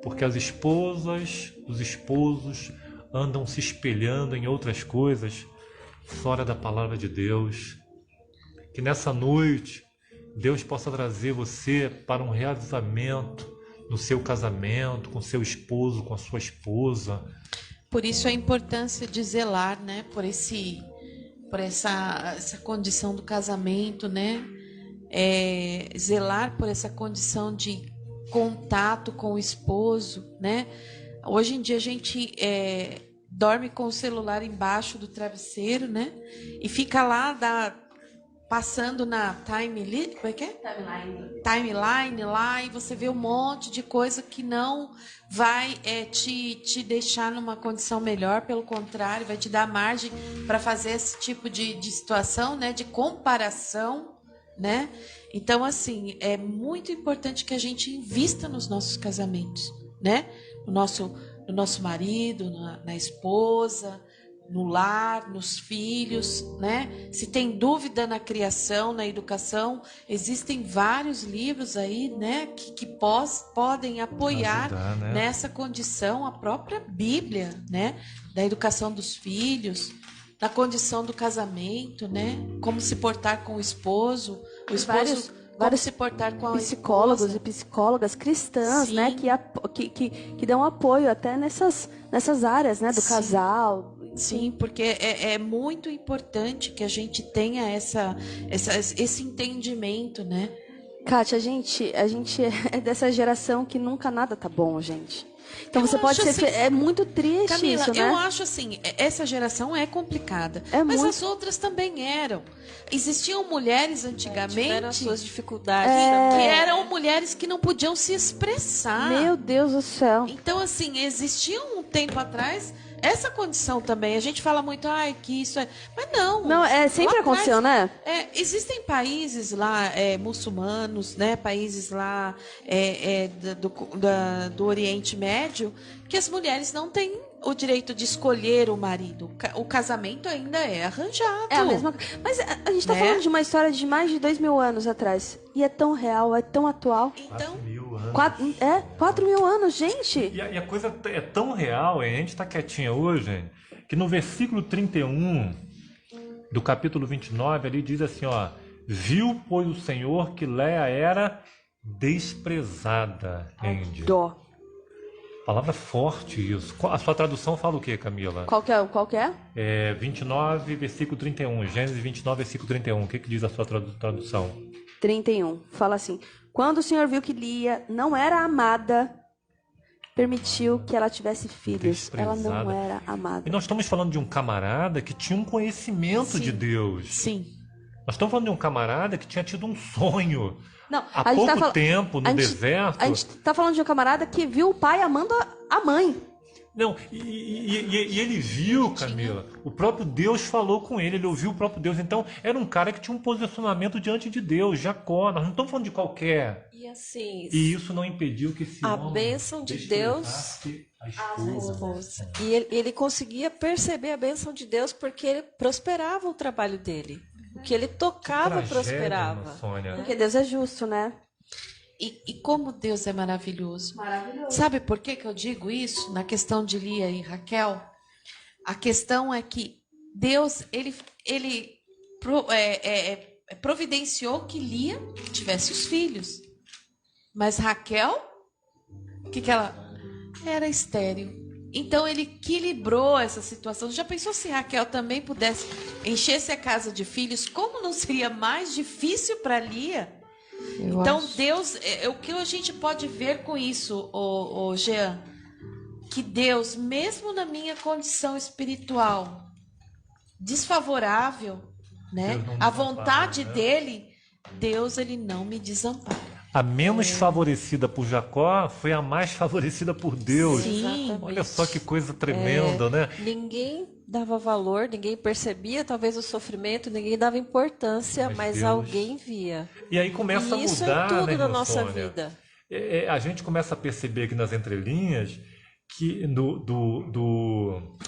Porque as esposas, os esposos andam se espelhando em outras coisas fora da palavra de Deus. Que nessa noite Deus possa trazer você para um reavivamento no seu casamento, com seu esposo, com a sua esposa. Por isso a importância de zelar, né, por essa condição do casamento, né? Zelar por essa condição de contato com o esposo, né? Hoje em dia a gente dorme com o celular embaixo do travesseiro, né? E fica lá passando na timeline lá, e você vê um monte de coisa que não vai te deixar numa condição melhor, pelo contrário, vai te dar margem para fazer esse tipo de situação, né, de comparação, né? Então, assim, é muito importante que a gente invista nos nossos casamentos, né? No nosso marido, na esposa, no lar, nos filhos, né? Se tem dúvida na criação, na educação, existem vários livros aí, né, que podem apoiar ajudar, né? Nessa condição, a própria Bíblia, né, da educação dos filhos, da condição do casamento, né? Como se portar com o esposo, Vários se portar com a psicólogos esposa. e psicólogas cristãs, Sim. né, que dão apoio até nessas áreas, né, do Sim. casal. Sim, porque é muito importante que a gente tenha esse entendimento, né? Kátia, a gente é dessa geração que nunca nada tá bom, gente. Então você pode ser... É muito triste Camila, isso, né? eu acho assim, essa geração é complicada. Mas as outras também eram. Existiam mulheres antigamente... Tiveram as suas dificuldades que também. eram mulheres que não podiam se expressar. Meu Deus do céu. Então, assim, existia um tempo atrás essa condição também. A gente fala muito, que isso é... Mas não. Não, sempre lá aconteceu, atrás, né? Existem países lá muçulmanos, né? Países lá do Oriente Médio que as mulheres não têm o direito de escolher o marido. O casamento ainda é arranjado. É a mesma coisa. Mas a gente tá falando de uma história de mais de 2.000 anos atrás. E é tão real, é tão atual. Então, 4.000 anos, gente. E a coisa é tão real, hein? A gente está quietinha hoje, que no versículo 31 do capítulo 29, ali diz assim, ó: viu, pois, o Senhor que Léa era desprezada, Andy. Dó. Palavra forte isso. A sua tradução fala o quê, Camila? Qual que é? 29, versículo 31. Gênesis 29, versículo 31. O que diz a sua tradução? 31. Fala assim: quando o Senhor viu que Lia não era amada, permitiu que ela tivesse filhos. Ela não era amada. E nós estamos falando de um camarada que tinha um conhecimento de Deus. Sim. Nós estamos falando de um camarada que tinha tido um sonho. Não, há pouco tempo, no deserto. A gente tá falando de um camarada que viu o pai amando a mãe. Não, e ele viu, Camila, o próprio Deus falou com ele ouviu o próprio Deus. Então, era um cara que tinha um posicionamento diante de Deus, Jacó. Nós não estamos falando de qualquer. E assim... E isso não impediu que esse homem... A bênção de Deus... A esposa. E ele conseguia perceber a bênção de Deus porque ele prosperava o trabalho dele. O que ele tocava prosperava. Sônia. Porque Deus é justo, né? E como Deus é maravilhoso. Sabe por que eu digo isso? Na questão de Lia e Raquel, a questão é que Deus ele providenciou que Lia tivesse os filhos. Mas Raquel, o que ela era estéril. Então ele equilibrou essa situação. Já pensou se Raquel também pudesse encher-se a casa de filhos? Como não seria mais difícil para Lia? Então Deus, o que a gente pode ver com isso, Jean? Que Deus, mesmo na minha condição espiritual desfavorável, né? A vontade dele, Deus, ele não me desampara. A menos favorecida por Jacó foi a mais favorecida por Deus. Sim, olha só que coisa tremenda, né? Ninguém dava valor, ninguém percebia talvez o sofrimento, ninguém dava importância, mas alguém via. E aí começa a mudar, isso é tudo né, na nossa Sônia? vida. A gente começa a perceber aqui nas entrelinhas que do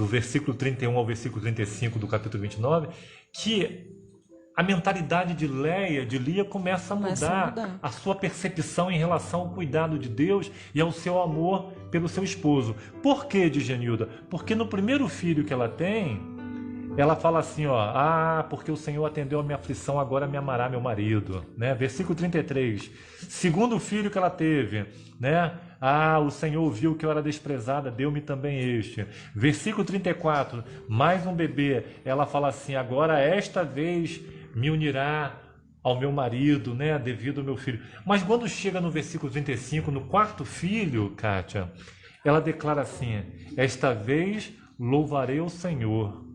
versículo 31 ao versículo 35 do capítulo 29, que a mentalidade de Lia começa a mudar a sua percepção em relação ao cuidado de Deus e ao seu amor pelo seu esposo. Por que, Digenilda? Porque no primeiro filho que ela tem, ela fala assim, porque o Senhor atendeu a minha aflição, agora me amará meu marido, né? Versículo 33. Segundo filho que ela teve, né? O Senhor viu que eu era desprezada, deu-me também este. Versículo 34, mais um bebê, ela fala assim, agora esta vez me unirá ao meu marido, né, devido ao meu filho. Mas quando chega no versículo 35, no quarto filho, Kátia, ela declara assim, esta vez louvarei o Senhor,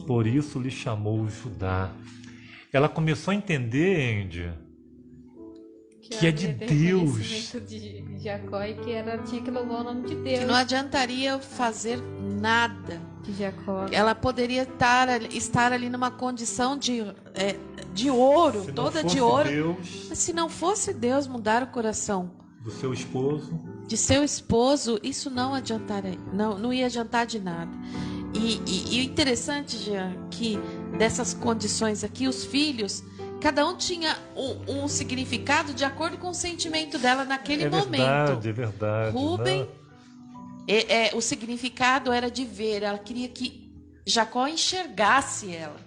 por isso lhe chamou Judá. Ela começou a entender, Andy, que é de Deus. De Jacó e que ela tinha que louvar o nome de Deus. Que não adiantaria fazer nada. De Jacó. Ela poderia estar ali numa condição de ouro, toda de ouro. Deus, mas se não fosse Deus mudar o coração do seu esposo, de seu esposo, isso não adiantaria, não ia adiantar de nada. E o interessante, Jean, que dessas condições aqui, os filhos, cada um tinha um significado de acordo com o sentimento dela naquele momento. É verdade. Rubem, o significado era de ver. Ela queria que Jacó enxergasse ela.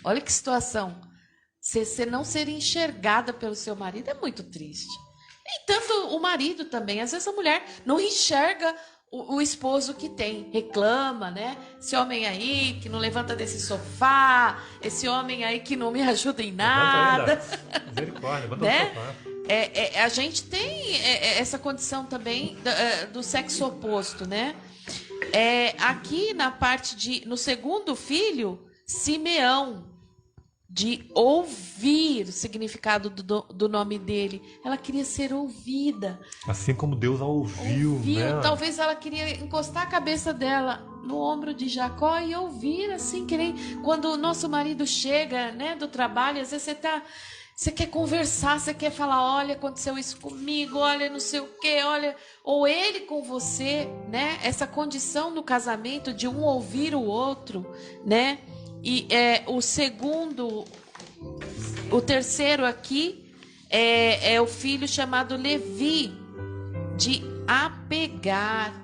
Olha que situação. Você não ser enxergada pelo seu marido é muito triste. E tanto o marido também. Às vezes a mulher não enxerga o esposo que tem. Reclama, né? Esse homem aí que não levanta desse sofá, esse homem aí que não me ajuda em nada. Misericórdia, levanta Né? do sofá. A gente tem essa condição também do sexo oposto, né? Aqui na parte no segundo filho, Simeão, de ouvir, o significado do nome dele. Ela queria ser ouvida. Assim como Deus a ouviu, né? Talvez ela queria encostar a cabeça dela no ombro de Jacó e ouvir, assim, que nem quando o nosso marido chega, né, do trabalho, às vezes você quer conversar, você quer falar, olha, aconteceu isso comigo, olha, não sei o quê, olha, ou ele com você, né? Essa condição no casamento de um ouvir o outro, né? E o terceiro aqui é o filho chamado Levi, de apegar.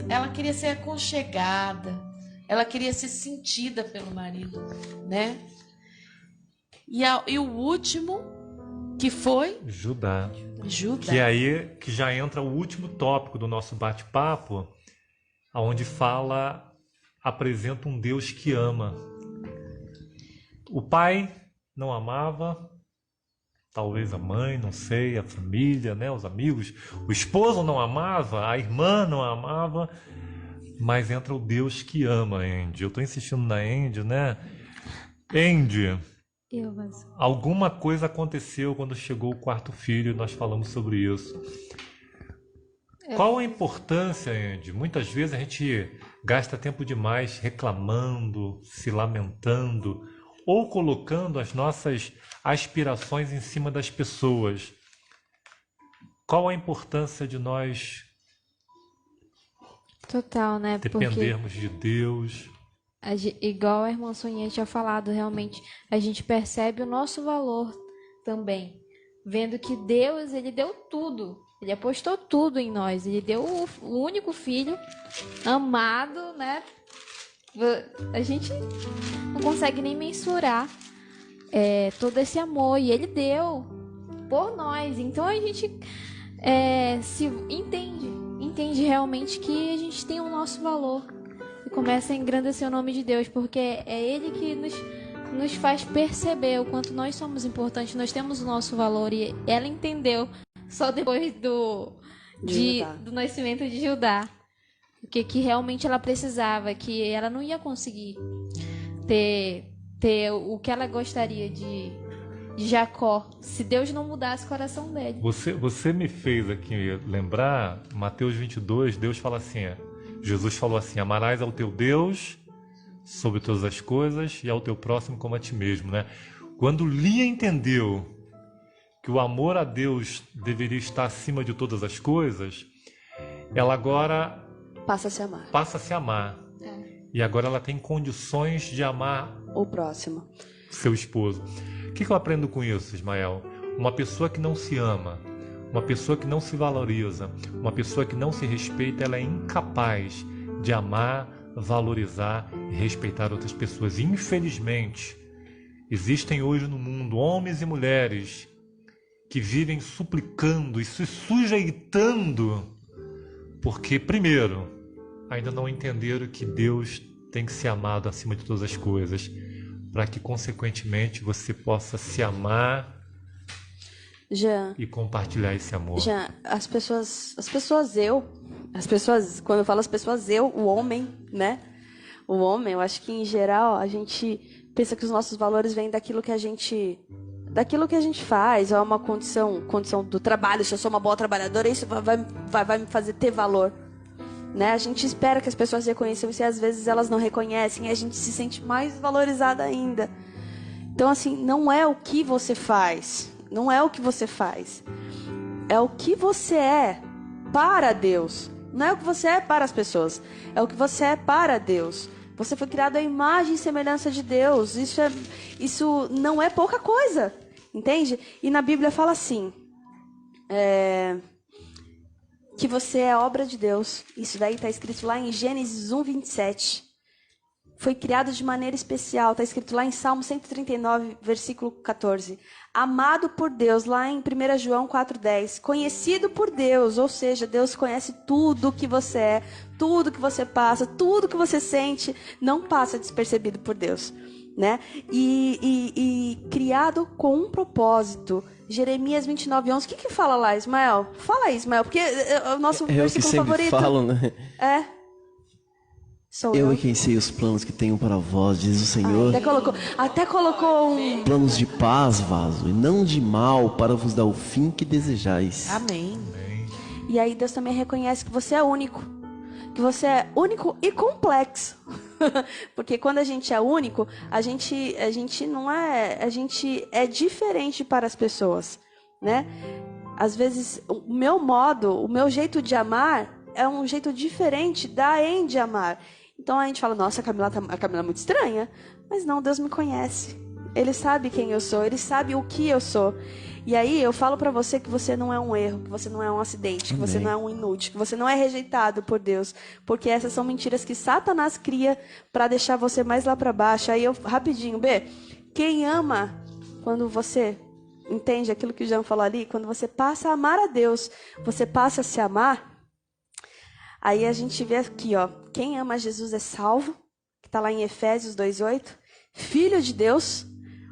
Ela queria ser aconchegada, ela queria ser sentida pelo marido, né? E o último, que foi? Judá. Judá. Que já entra o último tópico do nosso bate-papo, onde apresenta um Deus que ama. O pai não amava, talvez a mãe, não sei, a família, né, os amigos. O esposo não amava, a irmã não amava, mas entra o Deus que ama, Andy. Eu estou insistindo na Andy, né? Andy, alguma coisa aconteceu quando chegou o quarto filho, nós falamos sobre isso. Qual a importância, Andy? Muitas vezes a gente gasta tempo demais reclamando, se lamentando ou colocando as nossas aspirações em cima das pessoas. Qual a importância de nós Total, né? dependermos de Deus? Igual a irmã Soninha tinha falado, realmente, a gente percebe o nosso valor também. Vendo que Deus, ele deu tudo. Ele apostou tudo em nós. Ele deu o único filho amado, né? A gente não consegue nem mensurar todo esse amor. E ele deu por nós. Então a gente se entende realmente que a gente tem o nosso valor. E começa a engrandecer o nome de Deus. Porque é ele que nos faz perceber o quanto nós somos importantes. Nós temos o nosso valor. E ela entendeu só depois do nascimento de Judá. Que realmente ela precisava, que ela não ia conseguir ter o que ela gostaria de Jacó, se Deus não mudasse o coração dele. Você me fez aqui lembrar, Mateus 22, Deus fala assim, Jesus falou assim, amarás ao teu Deus sobre todas as coisas e ao teu próximo como a ti mesmo, né? Quando Lia entendeu que o amor a Deus deveria estar acima de todas as coisas, ela agora passa a se amar. E agora ela tem condições de amar o próximo, seu esposo. O que eu aprendo com isso, Ismael? Uma pessoa que não se ama, uma pessoa que não se valoriza, uma pessoa que não se respeita, ela é incapaz de amar, valorizar e respeitar outras pessoas. Infelizmente, existem hoje no mundo homens e mulheres que vivem suplicando e se sujeitando porque, primeiro, ainda não entenderam que Deus tem que ser amado acima de todas as coisas, para que, consequentemente, você possa se amar e compartilhar esse amor. As pessoas, quando eu falo as pessoas, o homem, né? O homem, eu acho que, em geral, a gente pensa que os nossos valores vêm daquilo que a gente faz, é uma condição do trabalho. Se eu sou uma boa trabalhadora, isso vai me fazer ter valor, né? A gente espera que as pessoas reconheçam isso e às vezes elas não reconhecem e a gente se sente mais valorizada ainda. Então, assim, não é o que você faz, é o que você é para Deus. Não é o que você é para as pessoas, é o que você é para Deus. Você foi criado à imagem e semelhança de Deus. Isso não é pouca coisa, entende? E na Bíblia fala assim, que você é obra de Deus. Isso daí está escrito lá em Gênesis 1:27. foi criado de maneira especial. Está escrito lá em Salmo 139, versículo 14. Amado por Deus, lá em 1 João 4,10. Conhecido por Deus, ou seja, Deus conhece tudo que você é, tudo que você passa, tudo que você sente, não passa despercebido por Deus, né? E criado com um propósito. Jeremias 29:11. O que fala lá, Ismael? Fala aí, Ismael, porque é o nosso versículo que sempre favorito. falam, né? Sou Eu é quem sei os planos que tenho para vós, diz o Senhor. Até colocou um... Planos de paz, vaso, e não de mal, para vos dar o fim que desejais. Amém. E aí Deus também reconhece que você é único. Que você é único e complexo. Porque quando a gente é único, a gente não é... A gente é diferente para as pessoas, né? Às vezes, o meu jeito de amar é um jeito diferente da de amar. Então a gente fala, nossa, a Camila é muito estranha. Mas não, Deus me conhece. Ele sabe quem eu sou, Ele sabe o que eu sou. E aí eu falo pra você que você não é um erro, que você não é um acidente, que você não é um inútil, que você não é rejeitado por Deus. Porque essas são mentiras que Satanás cria pra deixar você mais lá pra baixo. Aí rapidinho, B, quem ama, quando você entende aquilo que o Jean falou ali, quando você passa a amar a Deus, você passa a se amar. Aí a gente vê aqui, ó, quem ama Jesus é salvo, que está lá em Efésios 2:8, filho de Deus,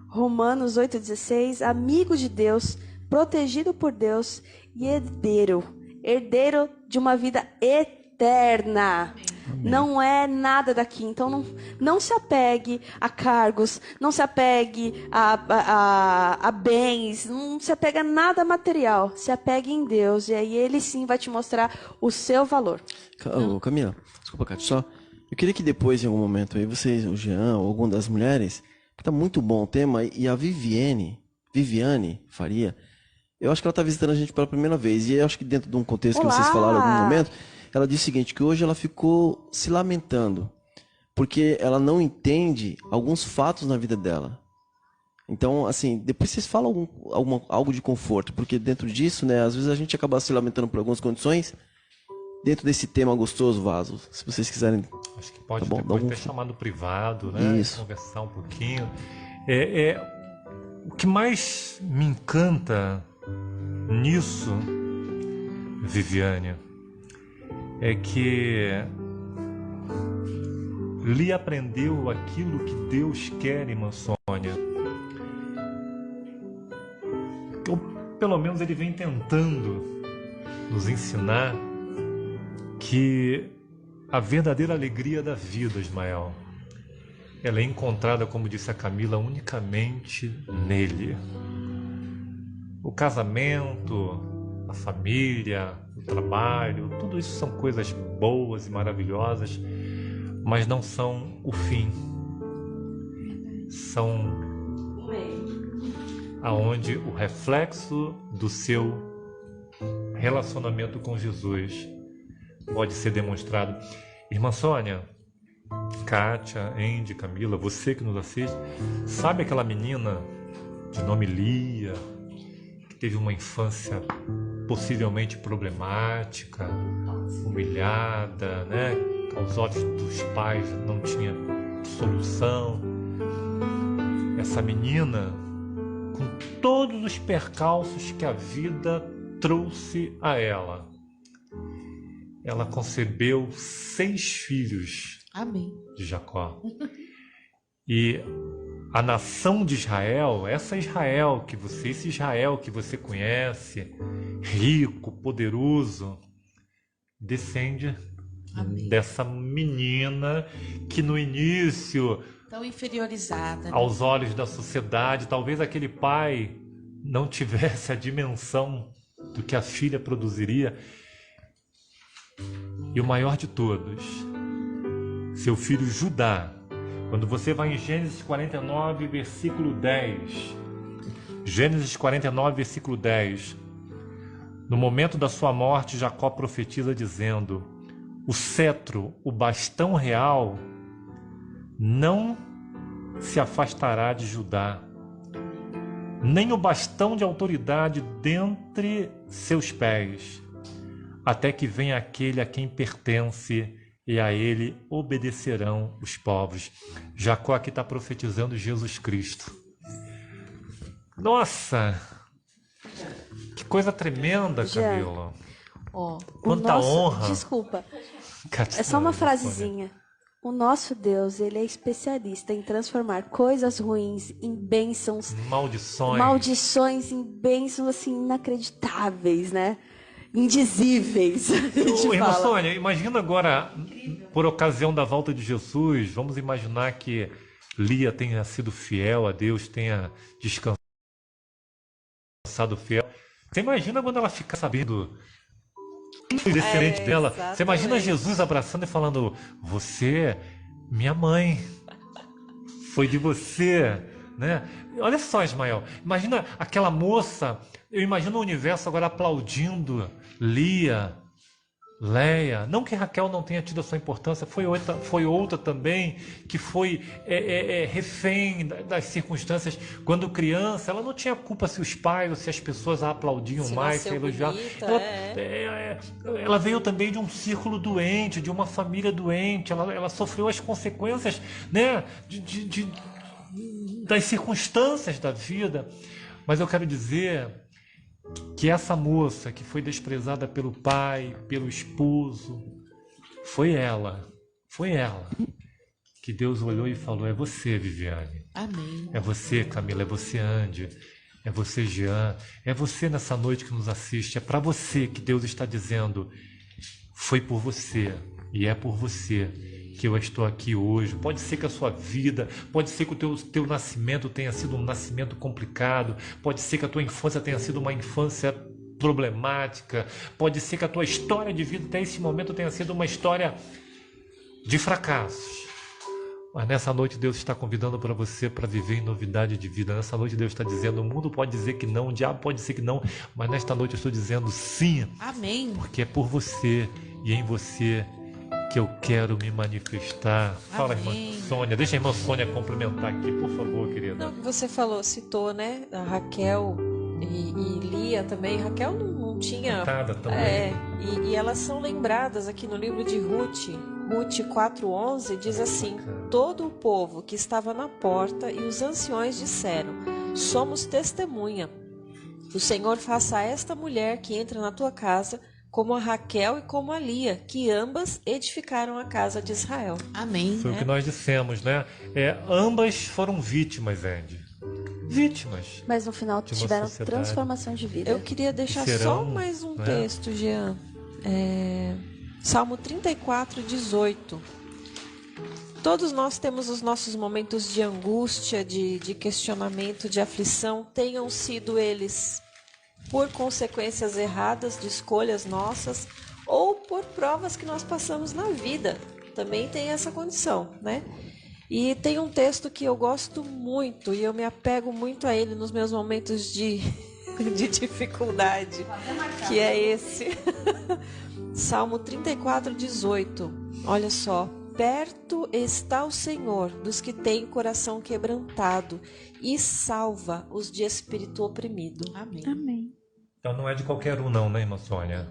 Romanos 8:16, amigo de Deus, protegido por Deus e herdeiro de uma vida eterna. Amém. Não é nada daqui, então não se apegue a cargos, não se apegue a bens, não se apegue a nada material, se apegue em Deus, e aí Ele sim vai te mostrar o seu valor. Camila, desculpa, Cátia, só, eu queria que depois, em algum momento, aí vocês, o Jean, ou alguma das mulheres, que tá muito bom o tema, e a Viviane Faria, eu acho que ela tá visitando a gente pela primeira vez, e eu acho que dentro de um contexto que vocês falaram em algum momento, ela disse o seguinte, que hoje ela ficou se lamentando, porque ela não entende alguns fatos na vida dela. Então, assim, depois vocês falam algo de conforto, porque dentro disso, né, às vezes a gente acaba se lamentando por algumas condições, dentro desse tema gostoso, Vaso, se vocês quiserem... Acho que pode tá bom, depois ter chamado privado, né? Isso. Conversar um pouquinho. O que mais me encanta nisso, Viviane, é que Lia aprendeu aquilo que Deus quer, irmã Sônia. Ou pelo menos ele vem tentando nos ensinar que a verdadeira alegria da vida, Ismael, ela é encontrada, como disse a Camila, unicamente nele. O casamento, a família, o trabalho, tudo isso são coisas boas e maravilhosas, mas não são o fim. São aonde o reflexo do seu relacionamento com Jesus pode ser demonstrado. Irmã Sônia, Kátia, Andy, Camila, você que nos assiste, sabe aquela menina de nome Lia, que teve uma infância possivelmente problemática, humilhada, né? Aos olhos dos pais não tinha solução. Essa menina, com todos os percalços que a vida trouxe a ela, ela concebeu 6 filhos. Amém. De Jacó. E a nação de Israel, esse Israel que você conhece, rico, poderoso, descende Amém. dessa menina que no início, tão inferiorizada, né? aos olhos da sociedade, talvez aquele pai não tivesse a dimensão do que a filha produziria. E o maior de todos, seu filho Judá. Quando você vai em Gênesis 49, versículo 10. Gênesis 49, versículo 10. No momento da sua morte, Jacó profetiza dizendo: o cetro, o bastão real, não se afastará de Judá, nem o bastão de autoridade dentre seus pés, até que venha aquele a quem pertence e a ele obedecerão os povos. Jacó aqui está profetizando Jesus Cristo. Nossa, que coisa tremenda, Camila. Ó, Quanta honra. Desculpa, é só uma frasezinha. O nosso Deus, ele é especialista em transformar coisas ruins em bênçãos, maldições em bênçãos assim inacreditáveis, né? Indizíveis. Irmã Sônia, imagina agora, por ocasião da volta de Jesus, vamos imaginar que Lia tenha sido fiel a Deus, tenha descansado fiel. Você imagina quando ela ficar sabendo o descendente dela? Exatamente. Você imagina Jesus abraçando e falando: você, minha mãe, foi de você, né? Olha só, Ismael, imagina aquela moça, eu imagino o universo agora aplaudindo Lia, Leia. Não que Raquel não tenha tido a sua importância, foi outra também que foi refém das circunstâncias. Quando criança, ela não tinha culpa se os pais ou se as pessoas a aplaudiam Se mais, se nasceu elogiavam. bonita, Ela veio também de um círculo doente, de uma família doente. Ela sofreu as consequências, né, das circunstâncias da vida. Mas eu quero dizer que essa moça que foi desprezada pelo pai, pelo esposo, foi ela que Deus olhou e falou: é você, Viviane. Amém. É você, Camila, é você, Andy, é você, Jean, é você nessa noite que nos assiste, é para você que Deus está dizendo: foi por você e é por você que eu estou aqui hoje. Pode ser que a sua vida, pode ser que o teu nascimento tenha sido um nascimento complicado, pode ser que a tua infância tenha sido uma infância problemática, pode ser que a tua história de vida até esse momento tenha sido uma história de fracassos. Mas nessa noite Deus está convidando para você para viver em novidade de vida. Nessa noite Deus está dizendo: o mundo pode dizer que não, o diabo pode dizer que não, mas nesta noite eu estou dizendo sim. Amém. Porque é por você e em você que eu quero me manifestar. Fala, Amém. irmã Sônia. Deixa a irmã Sônia complementar aqui, por favor, querida. Não, você citou, né? A Raquel e Lia também. Raquel não tinha. Coitada também. E elas são lembradas aqui no livro de Ruth. Ruth 4:11 diz assim: todo o povo que estava na porta e os anciões disseram: somos testemunha. O Senhor faça a esta mulher que entra na tua casa como a Raquel e como a Lia, que ambas edificaram a casa de Israel. Amém. Foi o que nós dissemos, né? Ambas foram vítimas, Andy. Vítimas. Mas no final De uma tiveram sociedade. transformação de vida. Eu queria deixar Serão, só mais um né? texto, Jean. Salmo 34:18. Todos nós temos os nossos momentos de angústia, de questionamento, de aflição, tenham sido eles por consequências erradas de escolhas nossas ou por provas que nós passamos na vida. Também tem essa condição, né? E tem um texto que eu gosto muito e eu me apego muito a ele nos meus momentos de dificuldade, que é esse. Salmo 34:18. Olha só. Perto está o Senhor dos que têm coração quebrantado e salva os de espírito oprimido. Amém. Amém. Então não é de qualquer um não, né, irmã Sônia?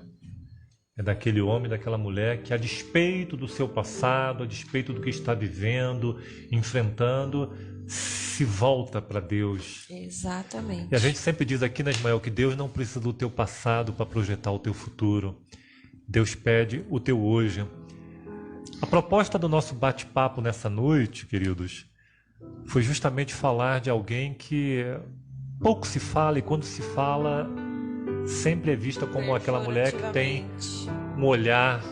É daquele homem, daquela mulher que, a despeito do seu passado, a despeito do que está vivendo, enfrentando, se volta para Deus. Exatamente. E a gente sempre diz aqui, né, Ismael, que Deus não precisa do teu passado para projetar o teu futuro. Deus pede o teu hoje. A proposta do nosso bate-papo nessa noite, queridos, foi justamente falar de alguém que pouco se fala, e quando se fala, sempre é vista como aquela mulher que tem um olhar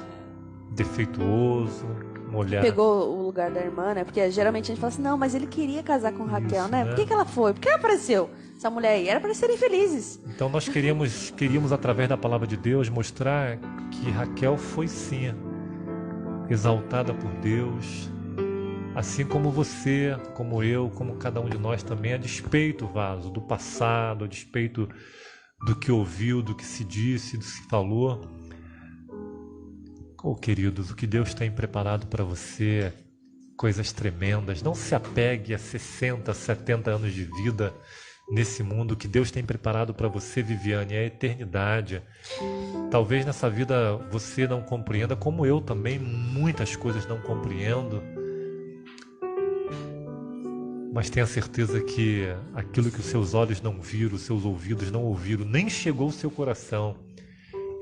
defeituoso, um olhar... Pegou o lugar da irmã, né? Porque geralmente a gente fala assim: não, mas ele queria casar com Raquel, Isso, né? né? Por que ela foi? Por que ela apareceu? Essa mulher aí era para serem felizes. Então nós queríamos, através da palavra de Deus, mostrar que Raquel foi sim exaltada por Deus, assim como você, como eu, como cada um de nós também, a despeito, Vaso, do passado, a despeito do que ouviu, do que se disse, do que se falou. Oh, queridos, o que Deus tem preparado para você, coisas tremendas. Não se apegue a 60, 70 anos de vida nesse mundo. Que Deus tem preparado para você, Viviane, é a eternidade. Talvez nessa vida você não compreenda, como eu também, muitas coisas não compreendo. Mas tenha certeza que aquilo que os seus olhos não viram, os seus ouvidos não ouviram, nem chegou ao seu coração,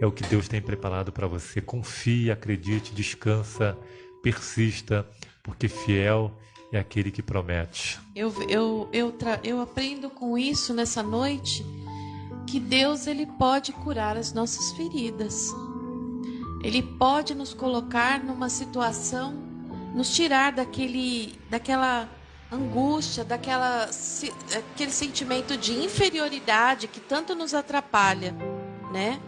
é o que Deus tem preparado para você. Confie, acredite, descansa, persista, porque fiel é aquele que promete. Eu aprendo com isso nessa noite que Deus, ele pode curar as nossas feridas. Ele pode nos colocar numa situação, nos tirar daquela angústia, aquele sentimento de inferioridade que tanto nos atrapalha, né?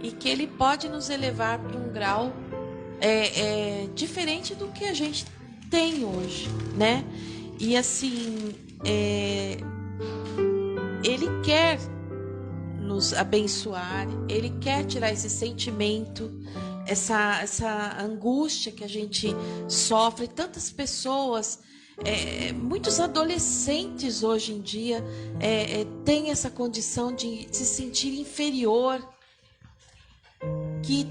E que ele pode nos elevar para um grau diferente do que a gente tem hoje, né? E assim, ele quer nos abençoar, ele quer tirar esse sentimento, essa angústia que a gente sofre. Tantas pessoas, muitos adolescentes hoje em dia têm essa condição de se sentir inferior, que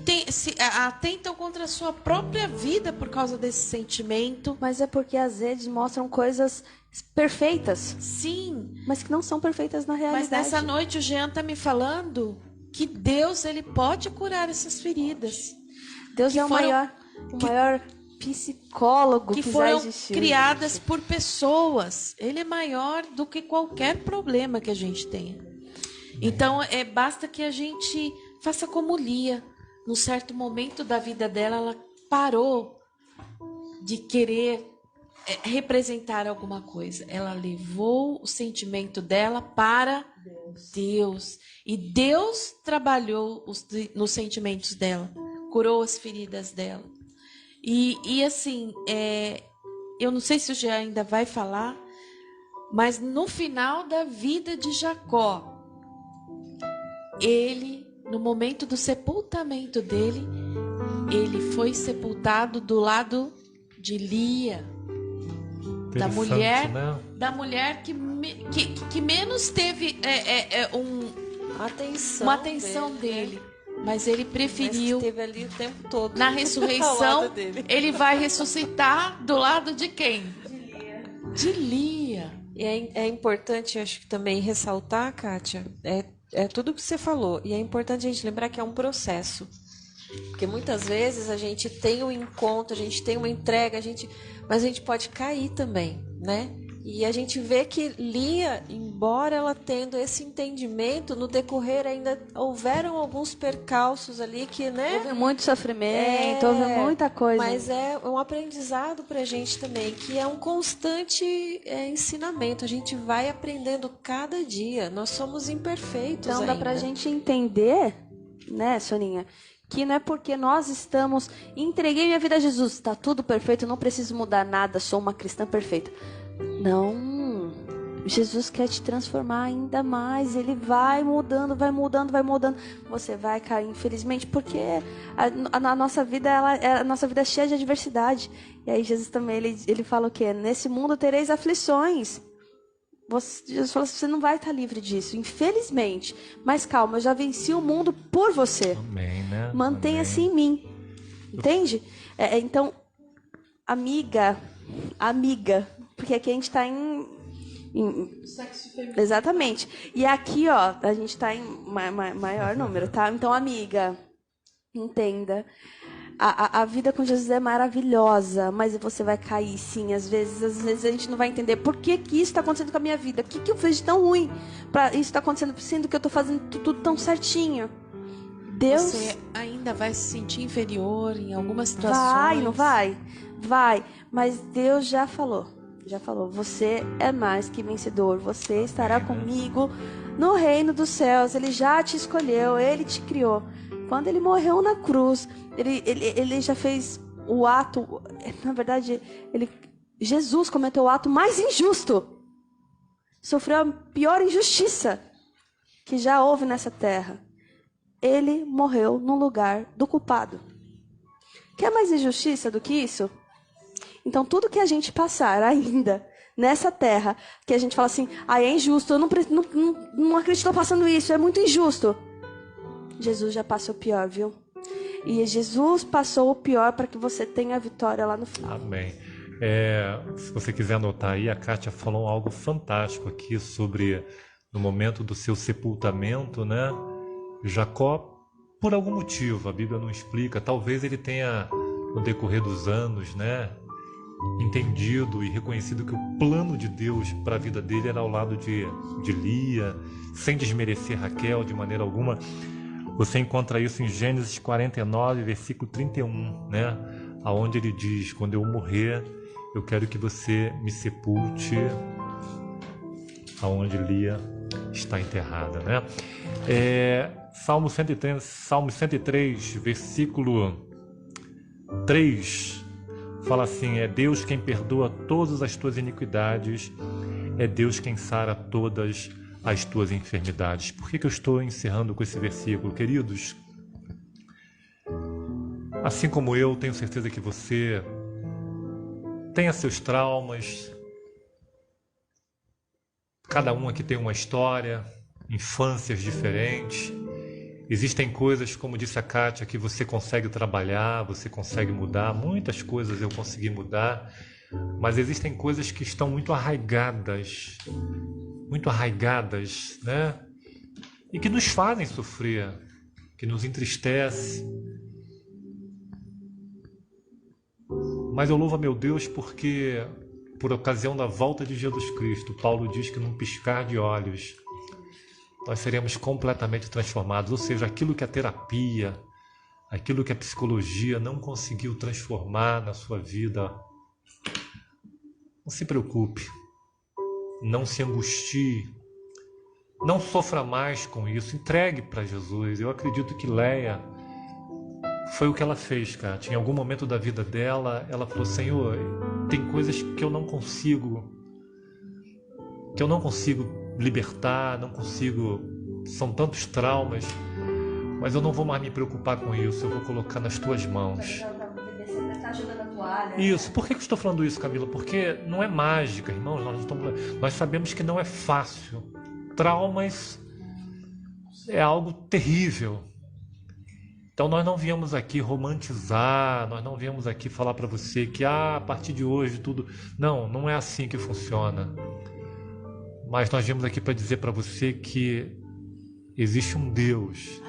atentam contra a sua própria vida por causa desse sentimento. Mas é porque às vezes mostram coisas perfeitas. Sim. Mas que não são perfeitas na realidade. Mas nessa noite o Jean está me falando que Deus, ele pode curar essas feridas. Deus é o maior psicólogo que já foram existiu, criadas gente. por pessoas. Ele é maior do que qualquer problema que a gente tenha. Então, basta que a gente faça como Lia. Num certo momento da vida dela, ela parou de querer representar alguma coisa. Ela levou o sentimento dela para Deus. E Deus trabalhou nos sentimentos dela, curou as feridas dela. E assim, eu não sei se o Jean ainda vai falar, mas no final da vida de Jacó, no momento do sepultamento dele, ele foi sepultado do lado de Lia, da mulher que menos teve uma atenção dele. Mas ele preferiu. Mas esteve ali o tempo todo. Na ressurreição, ele vai ressuscitar do lado de quem? De Lia. E é importante, acho que também ressaltar, Kátia, é tudo que você falou. E é importante a gente lembrar que é um processo. Porque muitas vezes a gente tem um encontro, a gente tem uma entrega, mas a gente pode cair também, né? E a gente vê que Lia, embora ela tendo esse entendimento, no decorrer ainda houveram alguns percalços ali que, né? Houve muito sofrimento, houve muita coisa. Mas é um aprendizado pra gente também, que é um constante ensinamento. A gente vai aprendendo cada dia. Nós somos imperfeitos Então ainda. dá pra gente entender, né, Soninha, que não é porque nós entreguei minha vida a Jesus, está tudo perfeito, não preciso mudar nada, sou uma cristã perfeita. Não, Jesus quer te transformar ainda mais, ele vai mudando, você vai cair, infelizmente, porque a nossa vida, a nossa vida é cheia de adversidade. E aí Jesus também, ele fala o quê? Nesse mundo tereis aflições. Jesus falou assim, você não vai estar livre disso, infelizmente. Mas calma, eu já venci o mundo por você. Amém, né? Mantenha-se em mim. Entende? Então, amiga, porque aqui a gente está em Sexo feminino. Exatamente. E aqui, ó, a gente está em maior número, tá? Então, amiga, entenda. A vida com Jesus é maravilhosa, mas você vai cair, sim. Às vezes a gente não vai entender por que isso está acontecendo com a minha vida. O que eu fiz de tão ruim para isso estar acontecendo, sendo que eu estou fazendo tudo tão certinho. Deus... Você ainda vai se sentir inferior em algumas situações. Vai, não vai? Vai. Mas Deus já falou. Você é mais que vencedor. Você estará comigo no reino dos céus. Ele já te escolheu, ele te criou. Quando ele morreu na cruz, ele já fez o ato... Na verdade, Jesus cometeu o ato mais injusto. Sofreu a pior injustiça que já houve nessa terra. Ele morreu no lugar do culpado. Quer mais injustiça do que isso? Então, tudo que a gente passar ainda nessa terra, que a gente fala assim, é injusto, eu não acredito que estou passando isso, é muito injusto. Jesus já passou o pior, viu? E Jesus passou o pior para que você tenha a vitória lá no final. Amém. Se você quiser anotar aí, a Kátia falou algo fantástico aqui sobre, no momento do seu sepultamento, né? Jacó, por algum motivo, a Bíblia não explica, talvez ele tenha, no decorrer dos anos, né, entendido e reconhecido que o plano de Deus para a vida dele era ao lado de Lia, sem desmerecer Raquel de maneira alguma. Você encontra isso em Gênesis 49, versículo 31, né? Onde ele diz, quando eu morrer, eu quero que você me sepulte aonde Lia está enterrada, né? Salmo 103, versículo 3, fala assim, é Deus quem perdoa todas as tuas iniquidades, é Deus quem sara todas as tuas enfermidades. Por que eu estou encerrando com esse versículo, queridos? Assim como eu, tenho certeza que você tenha seus traumas, cada um aqui tem uma história, infâncias diferentes. Existem coisas, como disse a Kátia, que você consegue trabalhar, você consegue mudar. Muitas coisas eu consegui mudar, mas existem coisas que estão muito arraigadas, né? E que nos fazem sofrer, que nos entristece. Mas eu louvo a meu Deus porque, por ocasião da volta de Jesus Cristo, Paulo diz que num piscar de olhos nós seremos completamente transformados. Ou seja, aquilo que a terapia, aquilo que a psicologia não conseguiu transformar na sua vida, não se preocupe, não se angustie, não sofra mais com isso, entregue para Jesus. Eu acredito que Leia foi o que ela fez, cara. Em algum momento da vida dela, ela falou, Senhor, tem coisas que eu não consigo libertar, não consigo, são tantos traumas, mas eu não vou mais me preocupar com isso, eu vou colocar nas tuas mãos. Isso, por que eu estou falando isso, Camila? Porque não é mágica, irmãos, nós sabemos que não é fácil. Traumas é algo terrível. Então nós não viemos aqui romantizar, nós não viemos aqui falar para você que a partir de hoje tudo... Não é assim que funciona. Mas nós viemos aqui para dizer para você que existe um Deus.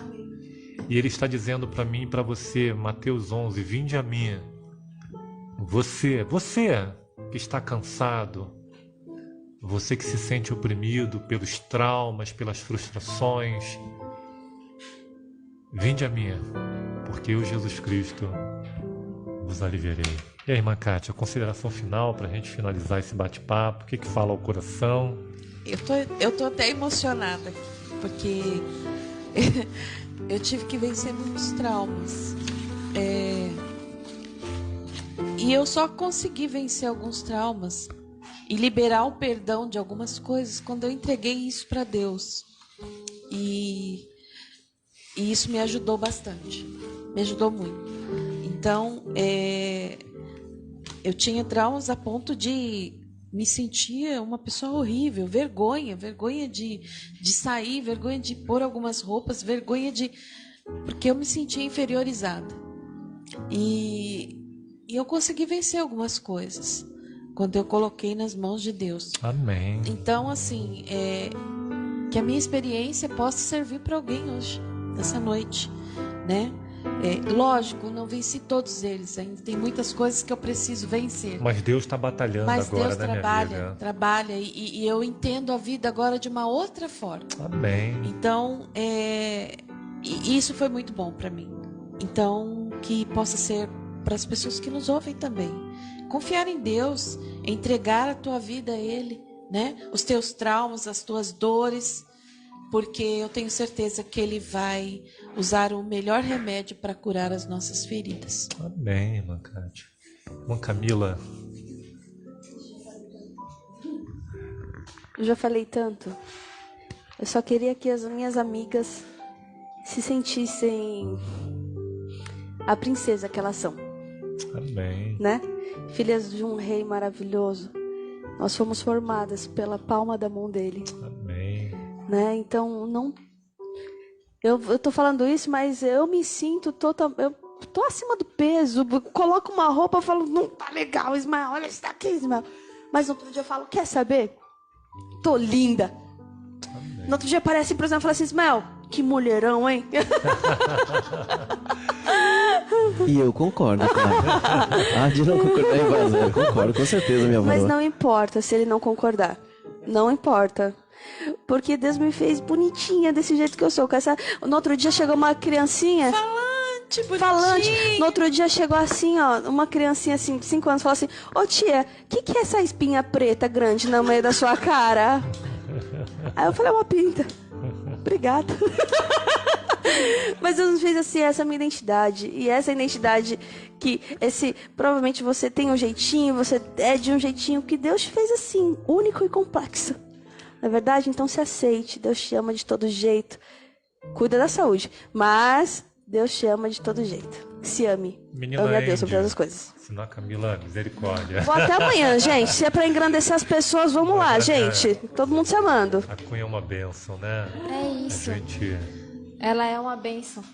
E Ele está dizendo para mim e para você, Mateus 11, vinde a mim. Você que está cansado, você que se sente oprimido pelos traumas, pelas frustrações, vinde a mim, porque eu, Jesus Cristo, vos aliviarei. E aí, irmã Kátia, a consideração final para a gente finalizar esse bate-papo, o que fala ao coração? Eu tô até emocionada aqui, porque eu tive que vencer muitos traumas. E eu só consegui vencer alguns traumas e liberar o perdão de algumas coisas quando eu entreguei isso para Deus. E isso me ajudou bastante, me ajudou muito. Então, eu tinha traumas a ponto de me sentir uma pessoa horrível, vergonha de sair, vergonha de pôr algumas roupas, porque eu me sentia inferiorizada. E eu consegui vencer algumas coisas quando eu coloquei nas mãos de Deus. Amém. Então, assim, que a minha experiência possa servir para alguém hoje, nessa noite, né? Lógico, não venci todos eles, ainda tem muitas coisas que eu preciso vencer. Mas Deus está batalhando agora, Deus né, minha trabalha e eu entendo a vida agora de uma outra forma. Amém. Então, isso foi muito bom para mim. Então, que possa ser para as pessoas que nos ouvem também. Confiar em Deus, entregar a tua vida a Ele, né? Os teus traumas, as tuas dores, porque eu tenho certeza que Ele vai usar o melhor remédio para curar as nossas feridas. Amém, irmã Kátia. Irmã Camila. Eu já falei tanto. Eu só queria que as minhas amigas se sentissem a princesa que elas são. Amém. Né? Filhas de um rei maravilhoso, Nós fomos formadas pela palma da mão dele. Amém. Né? Então, não... Eu tô falando isso, mas eu me sinto eu tô acima do peso. Coloco uma roupa e falo, não tá legal, Ismael, olha isso daqui, Ismael. Mas no outro dia eu falo, quer saber? Tô linda. Amém. No outro dia aparece, por exemplo, e fala assim, Ismael, que mulherão, hein? E eu concordo, cara. De não concordar em Vaso, eu concordo, com certeza, minha avó. Mas não importa se ele não concordar. Não importa. Porque Deus me fez bonitinha desse jeito que eu sou. No outro dia chegou uma criancinha. Falante. No outro dia chegou assim, ó, uma criancinha assim, de 5 anos, falou assim, ô tia, o que é essa espinha preta grande no meio da sua cara? Aí eu falei, é uma pinta. Obrigada. Mas Deus nos fez assim, essa é a minha identidade. E essa é a identidade que provavelmente você tem um jeitinho, você é de um jeitinho que Deus te fez assim, único e complexo. Não é verdade? Então se aceite. Deus te ama de todo jeito. Cuida da saúde. Mas Deus te ama de todo jeito. Se ame. Menina ame a Deus Andy, sobre todas as coisas. Senão, Camila, misericórdia. Vou até amanhã, gente. Se é pra engrandecer as pessoas, vamos lá, gente. Todo mundo se amando. A Cunha é uma bênção, né? É isso. A gente... Ela é uma bênção.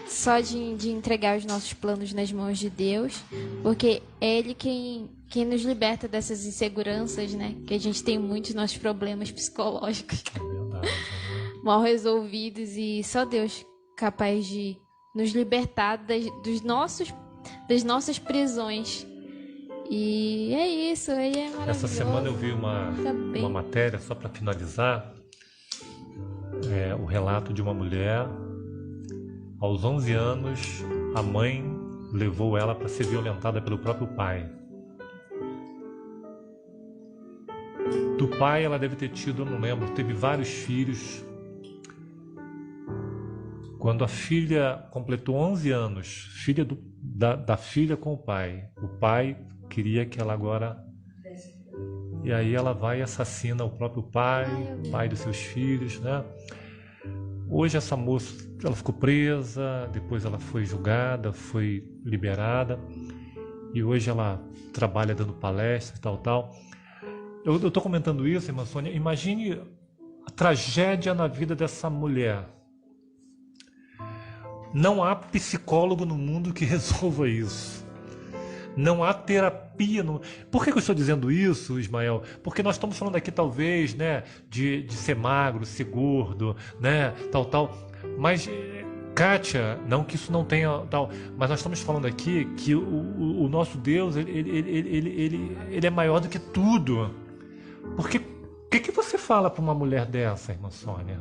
Só de entregar os nossos planos nas mãos de Deus, porque é Ele quem nos liberta dessas inseguranças, né? Que a gente tem muitos nossos problemas psicológicos mal resolvidos, e só Deus capaz de nos libertar das nossas prisões. E é isso, Ele é maravilhoso. Essa semana eu vi uma matéria, só para finalizar, o relato de uma mulher. Aos 11 anos, a mãe levou ela para ser violentada pelo próprio pai. Do pai, ela deve ter tido, eu não lembro, teve vários filhos. Quando a filha completou 11 anos, filha da filha com o pai queria que ela agora... E aí ela vai e assassina o próprio pai dos seus filhos, né? Hoje essa moça, ela ficou presa, depois ela foi julgada, foi liberada, e hoje ela trabalha dando palestras e tal. Eu estou comentando isso, irmã Sônia, imagine a tragédia na vida dessa mulher. Não há psicólogo no mundo que resolva isso. Não há terapia. Por que eu estou dizendo isso, Ismael? Porque nós estamos falando aqui, talvez, né, de ser magro, ser gordo, né, tal. Mas, Kátia, não que isso não tenha tal, mas nós estamos falando aqui que o nosso Deus, ele é maior do que tudo. Porque o que você fala para uma mulher dessa, irmã Sônia?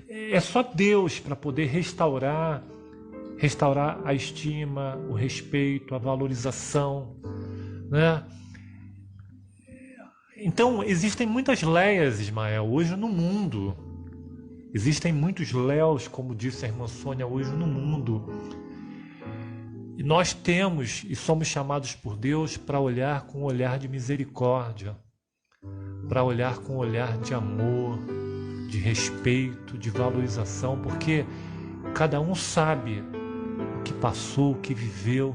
É só Deus para poder restaurar a estima, o respeito, a valorização, né? Então, existem muitas Leias, Ismael, hoje no mundo. Existem muitos Léos, como disse a irmã Sônia, hoje no mundo. E nós temos e somos chamados por Deus para olhar com um olhar de misericórdia, para olhar com um olhar de amor, de respeito, de valorização, porque cada um sabe o que passou, o que viveu.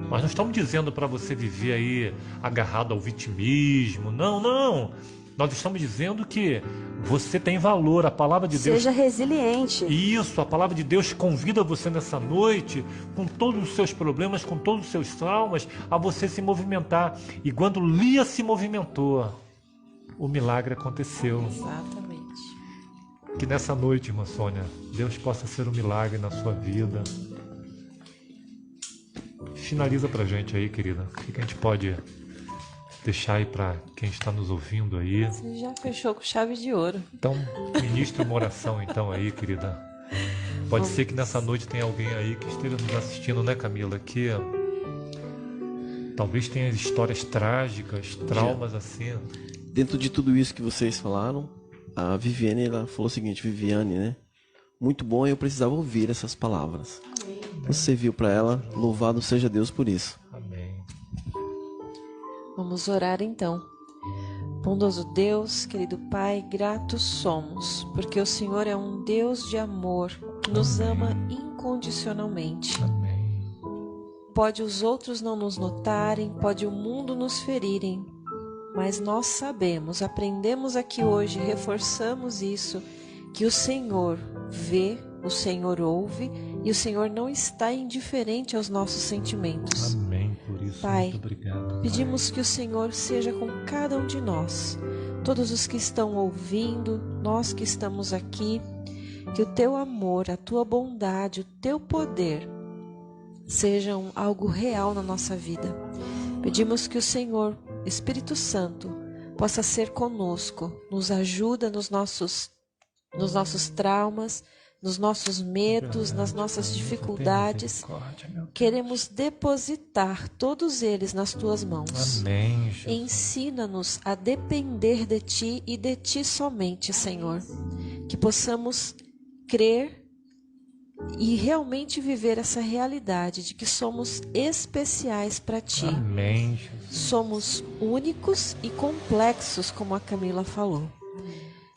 Mas não estamos dizendo para você viver aí agarrado ao vitimismo. Não. Nós estamos dizendo que você tem valor. A palavra de Deus... Seja resiliente. Isso, a palavra de Deus convida você nessa noite, com todos os seus problemas, com todos os seus traumas, a você se movimentar. E quando Lia se movimentou, o milagre aconteceu. Exatamente. Que nessa noite, irmã Sônia, Deus possa ser um milagre na sua vida. Finaliza pra gente aí, querida. O que a gente pode deixar aí para quem está nos ouvindo aí? Você já fechou com chave de ouro. Então, ministra uma oração então aí, querida. Pode ser que nessa noite tenha alguém aí que esteja nos assistindo, né, Camila? Que talvez tenha histórias trágicas, traumas assim. Dentro de tudo isso que vocês falaram, a Viviane, ela falou o seguinte, Viviane, né? Muito bom, eu precisava ouvir essas palavras. Você viu para ela, louvado seja Deus por isso. Amém. Vamos orar então. Bondoso Deus, querido Pai, gratos somos, porque o Senhor é um Deus de amor, nos ama incondicionalmente. Amém. pode os outros não nos notarem, pode o mundo nos ferirem, mas nós sabemos, aprendemos aqui hoje, reforçamos isso, que o Senhor vê, o Senhor ouve e o Senhor não está indiferente aos nossos sentimentos. Amém, por isso, Pai, muito obrigado. pedimos que o Senhor seja com cada um de nós, todos os que estão ouvindo, nós que estamos aqui, que o Teu amor, a Tua bondade, o Teu poder sejam algo real na nossa vida. Pedimos que o Senhor, Espírito Santo, possa ser conosco, nos ajuda nos nossos traumas, nos nossos medos, nas nossas dificuldades. Queremos depositar todos eles nas Tuas mãos. Amém, Jesus. Ensina-nos a depender de Ti e de Ti somente, Senhor. Que possamos crer e realmente viver essa realidade de que somos especiais para Ti. Amém, Jesus. Somos únicos e complexos, como a Camila falou.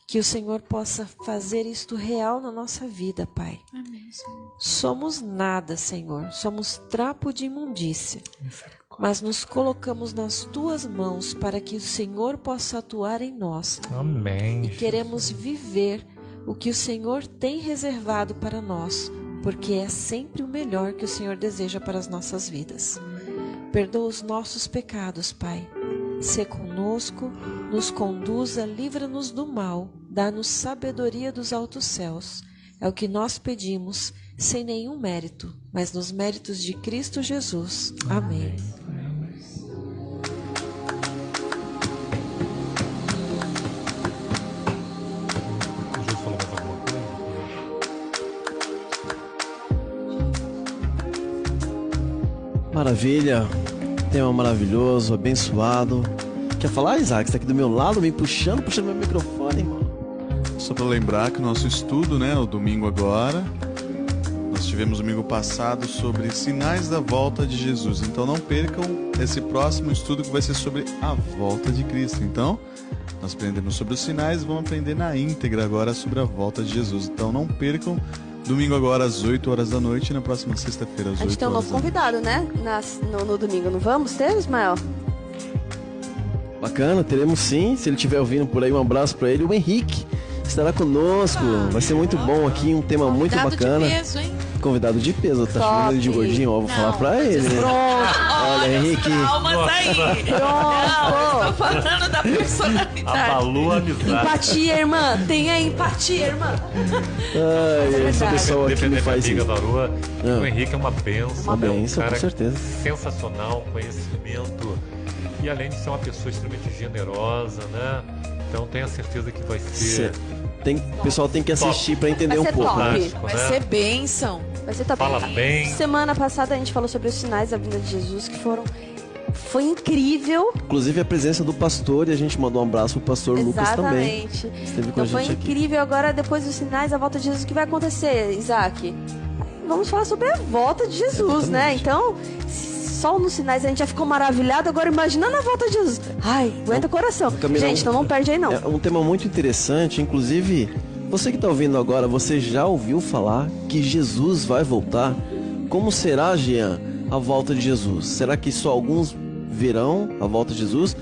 Que o Senhor possa fazer isto real na nossa vida, Pai. Amém, Senhor. Somos nada, Senhor. Somos trapo de imundícia. Mas nos colocamos nas Tuas mãos para que o Senhor possa atuar em nós. Amém. E queremos viver o que o Senhor tem reservado para nós, porque é sempre o melhor que o Senhor deseja para as nossas vidas. Perdoa os nossos pecados, Pai. Sê conosco, nos conduza, livra-nos do mal, dá-nos sabedoria dos altos céus. É o que nós pedimos, sem nenhum mérito, mas nos méritos de Cristo Jesus. Amém. O Júlio falou mais alguma coisa? Maravilha, tema maravilhoso, abençoado. Quer falar, Isaac? Você tá aqui do meu lado, me puxando meu microfone, irmão. Só para lembrar que o nosso estudo, né, o domingo agora, nós tivemos domingo passado sobre sinais da volta de Jesus. Então não percam esse próximo estudo que vai ser sobre a volta de Cristo. Então, nós aprendemos sobre os sinais e vamos aprender na íntegra agora sobre a volta de Jesus. Então não percam, domingo agora às 8 horas da noite e na próxima sexta-feira às 8 horas. A gente tem um novo da noite. convidado, né? No domingo, não vamos ter, Ismael? Bacana, teremos sim. Se ele estiver ouvindo por aí, um abraço pra ele. O Henrique estará conosco. Vai ser muito bom aqui, um tema muito Convidado bacana. de peso, hein? Convidado de peso, tá chamando ele de gordinho, ó, vou falar pra ele, né? Olha, Henrique. Almas aí. Não, estou falando da personalidade. Abalou a amizade. Empatia, irmã. Tenha empatia, irmã. Ai, esse pessoal aqui Dependendo me da faz amiga isso. da Aroa, Ah. o Henrique é uma benção. Uma benção, é um cara com certeza. sensacional, conhecimento. E além de ser uma pessoa extremamente generosa, né? Então tenho a certeza que vai ser... O pessoal tem que assistir pra entender Vai um ser pouco. top. Né? fantástico, Vai né? ser bênção. Vai ser top. Fala bem. Semana passada a gente falou sobre os sinais da vinda de Jesus que foi incrível. Inclusive a presença do pastor, e a gente mandou um abraço pro pastor Lucas também. Exatamente. Esteve com Então a foi gente aqui. incrível. Agora, depois dos sinais da volta de Jesus, o que vai acontecer, Isaac? Vamos falar sobre a volta de Jesus, né? Então, só nos sinais a gente já ficou maravilhado. Agora, imaginando a volta de Jesus. Ai, aguenta o coração. Camila, Gente, então não perde aí, não. É um tema muito interessante, inclusive, você que está ouvindo agora, você já ouviu falar que Jesus vai voltar? Como será, Jean, a volta de Jesus? Será que só alguns verão a volta de Jesus?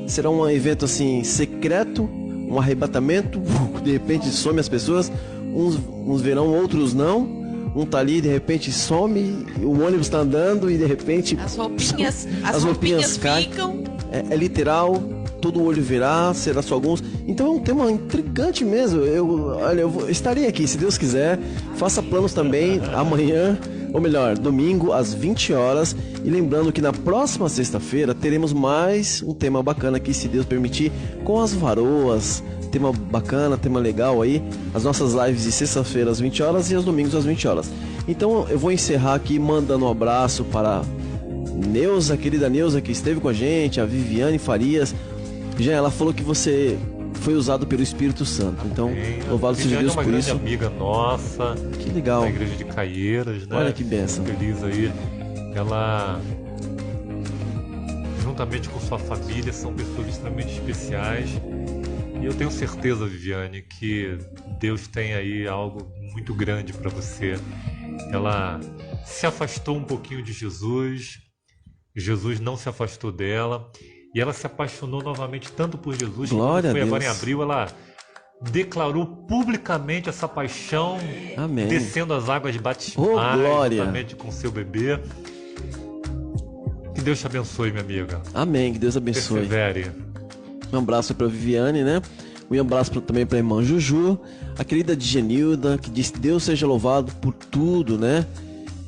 Será um evento assim secreto, um arrebatamento? De repente some as pessoas, uns verão, outros não. Um tá ali, de repente some, o ônibus tá andando e de repente As roupinhas, as roupinhas caem. ficam. É literal, todo olho virá, será só alguns. Então é um tema intrigante mesmo. Eu estarei aqui, se Deus quiser. Faça planos também amanhã, ou melhor, domingo, às 20 horas. E lembrando que na próxima sexta-feira teremos mais um tema bacana aqui, se Deus permitir, com as varoas. Tema bacana, tema legal aí. As nossas lives de sexta-feira às 20 horas e aos domingos às 20 horas. Então eu vou encerrar aqui mandando um abraço para Neuza, querida Neuza, que esteve com a gente, a Viviane Farias. Já ela falou que você foi usado pelo Espírito Santo. Então, louvado seja Deus por isso. É uma grande amiga nossa. Que legal. Da igreja de Caieiras, né? Olha que bênção. Feliz aí. Ela, juntamente com sua família, são pessoas extremamente especiais. E eu tenho certeza, Viviane, que Deus tem aí algo muito grande para você. Ela se afastou um pouquinho de Jesus, Jesus não se afastou dela, e ela se apaixonou novamente tanto por Jesus, que Glória quando foi a Deus. agora em abril, ela declarou publicamente essa paixão, Amém. descendo as águas de Oh, batismar, glória. juntamente com seu bebê. Que Deus te abençoe, minha amiga. Amém, que Deus abençoe. Persevere. Um abraço para Viviane, né? Um abraço também para a irmã Juju, a querida Digenilda, que diz que Deus seja louvado por tudo, né?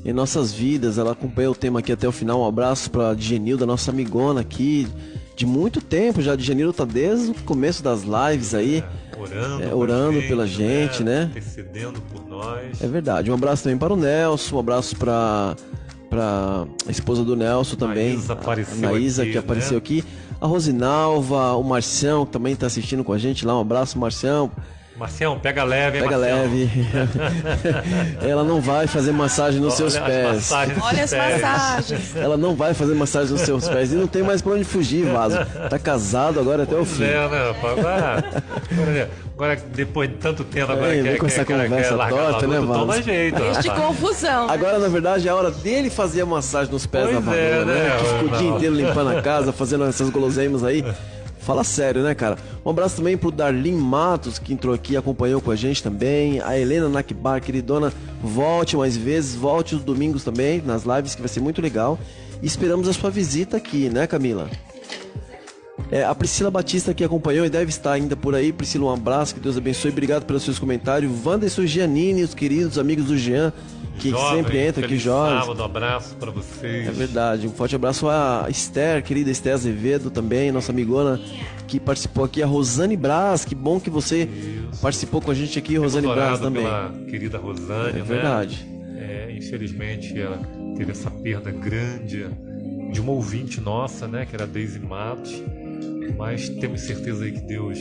Em nossas vidas. Ela acompanhou o tema aqui até o final. Um abraço para a Digenilda, nossa amigona aqui de muito tempo já. A Digenilda tá desde o começo das lives aí, orando pela gente, né? Intercedendo por nós. É verdade. Um abraço também para o Nelson, um abraço para a esposa do Nelson também, Maísa apareceu a Maísa, aqui, que apareceu né? aqui, a Rosinalva, o Marcião, que também está assistindo com a gente lá. Um abraço, Marcião. Marcião, pega leve, hein, Pega Marcião? leve. Ela não vai fazer massagem nos seus Olha as pés. massagens nos Olha as pés. massagens. Ela não vai fazer massagem nos seus pés. E não tem mais pra onde fugir, Vaso. Tá casado agora até o fim. É, né, rapaz? Agora, depois de tanto tempo, agora vem com essa conversa torta, né, Toma Vaso? jeito. De rapaz. confusão. Agora, na verdade, é a hora dele fazer a massagem nos pés Pois da Valu, é, né? Que ficou o dia Não. inteiro limpando a casa, fazendo essas guloseimas aí. Fala sério, né, cara? Um abraço também pro Darlin Matos, que entrou aqui e acompanhou com a gente também. A Helena Nakbar, queridona, volte mais vezes, volte os domingos também, nas lives, que vai ser muito legal. E esperamos a sua visita aqui, né, Camila? A Priscila Batista, que acompanhou e deve estar ainda por aí. Priscila, um abraço, que Deus abençoe. Obrigado pelos seus comentários. Wanderson Giannini, os queridos amigos do Jean, que Jovem, sempre entra aqui, feliz jovens. sábado, abraço pra vocês. É verdade, um forte abraço a Esther, querida Esther Azevedo também, nossa amigona que participou aqui, a Rosane Braz, que bom que você participou com a gente aqui, Rosane Braz Adorado também. pela querida Rosane, É verdade. Né? Infelizmente, ela teve essa perda grande de uma ouvinte nossa, né, que era a Deise Matos, mas temos certeza aí que Deus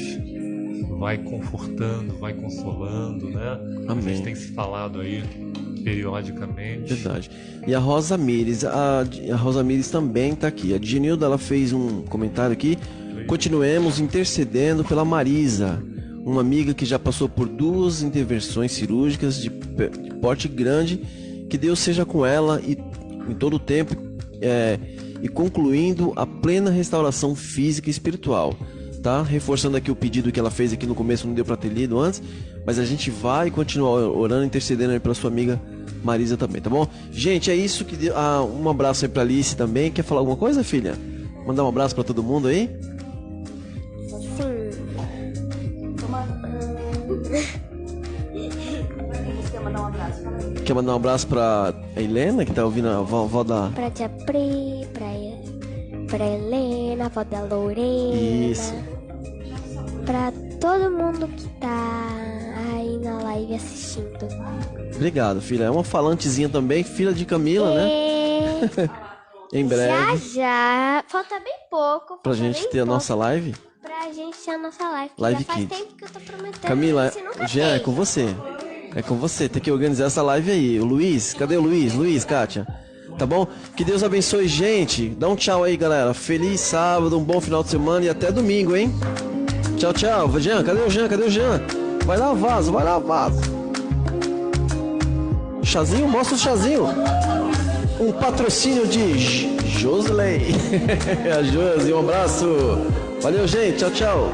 vai confortando, vai consolando, né? Amém. A gente tem se falado aí periodicamente. Verdade. E a Rosa Mires, a Rosa Mires também tá aqui. A Djenilda, ela fez um comentário aqui. Continuemos intercedendo pela Marisa, uma amiga que já passou por 2 intervenções cirúrgicas de porte grande. Que Deus seja com ela e em todo o tempo, e concluindo a plena restauração física e espiritual. Tá? Reforçando aqui o pedido que ela fez aqui no começo, não deu para ter lido antes, mas a gente vai continuar orando, intercedendo aí pela sua amiga Marisa também, tá bom? Gente, é isso que deu. Um abraço aí pra Alice também. Quer falar alguma coisa, filha? Mandar um abraço para todo mundo aí? Quer mandar um abraço pra Helena, que tá ouvindo a vovó da... Pra tia Pri, pra Helena, avó da Lorena. Isso. Pra todo mundo que tá aí na live assistindo. Obrigado, filha. É uma falantezinha também, filha de Camila, né? Em breve. Já. Falta bem pouco. Pra gente ter a nossa live. Pra gente ter a nossa live. Live já faz Kids. tempo que eu tô prometendo. Camila, isso, nunca já é fez. com você. É com você. Tem que organizar essa live aí. O Luiz, cadê o Luiz? Luiz, Kátia. Tá bom? Que Deus abençoe, gente. Dá um tchau aí, galera. Feliz sábado, um bom final de semana e até domingo, hein? Tchau, tchau. Jean, cadê o Jean? Cadê o Jean? Vai lá, vaso, vai lá, vaso. Chazinho? Mostra o chazinho. Um patrocínio de Josley. A Josi, um abraço. Valeu, gente. Tchau, tchau.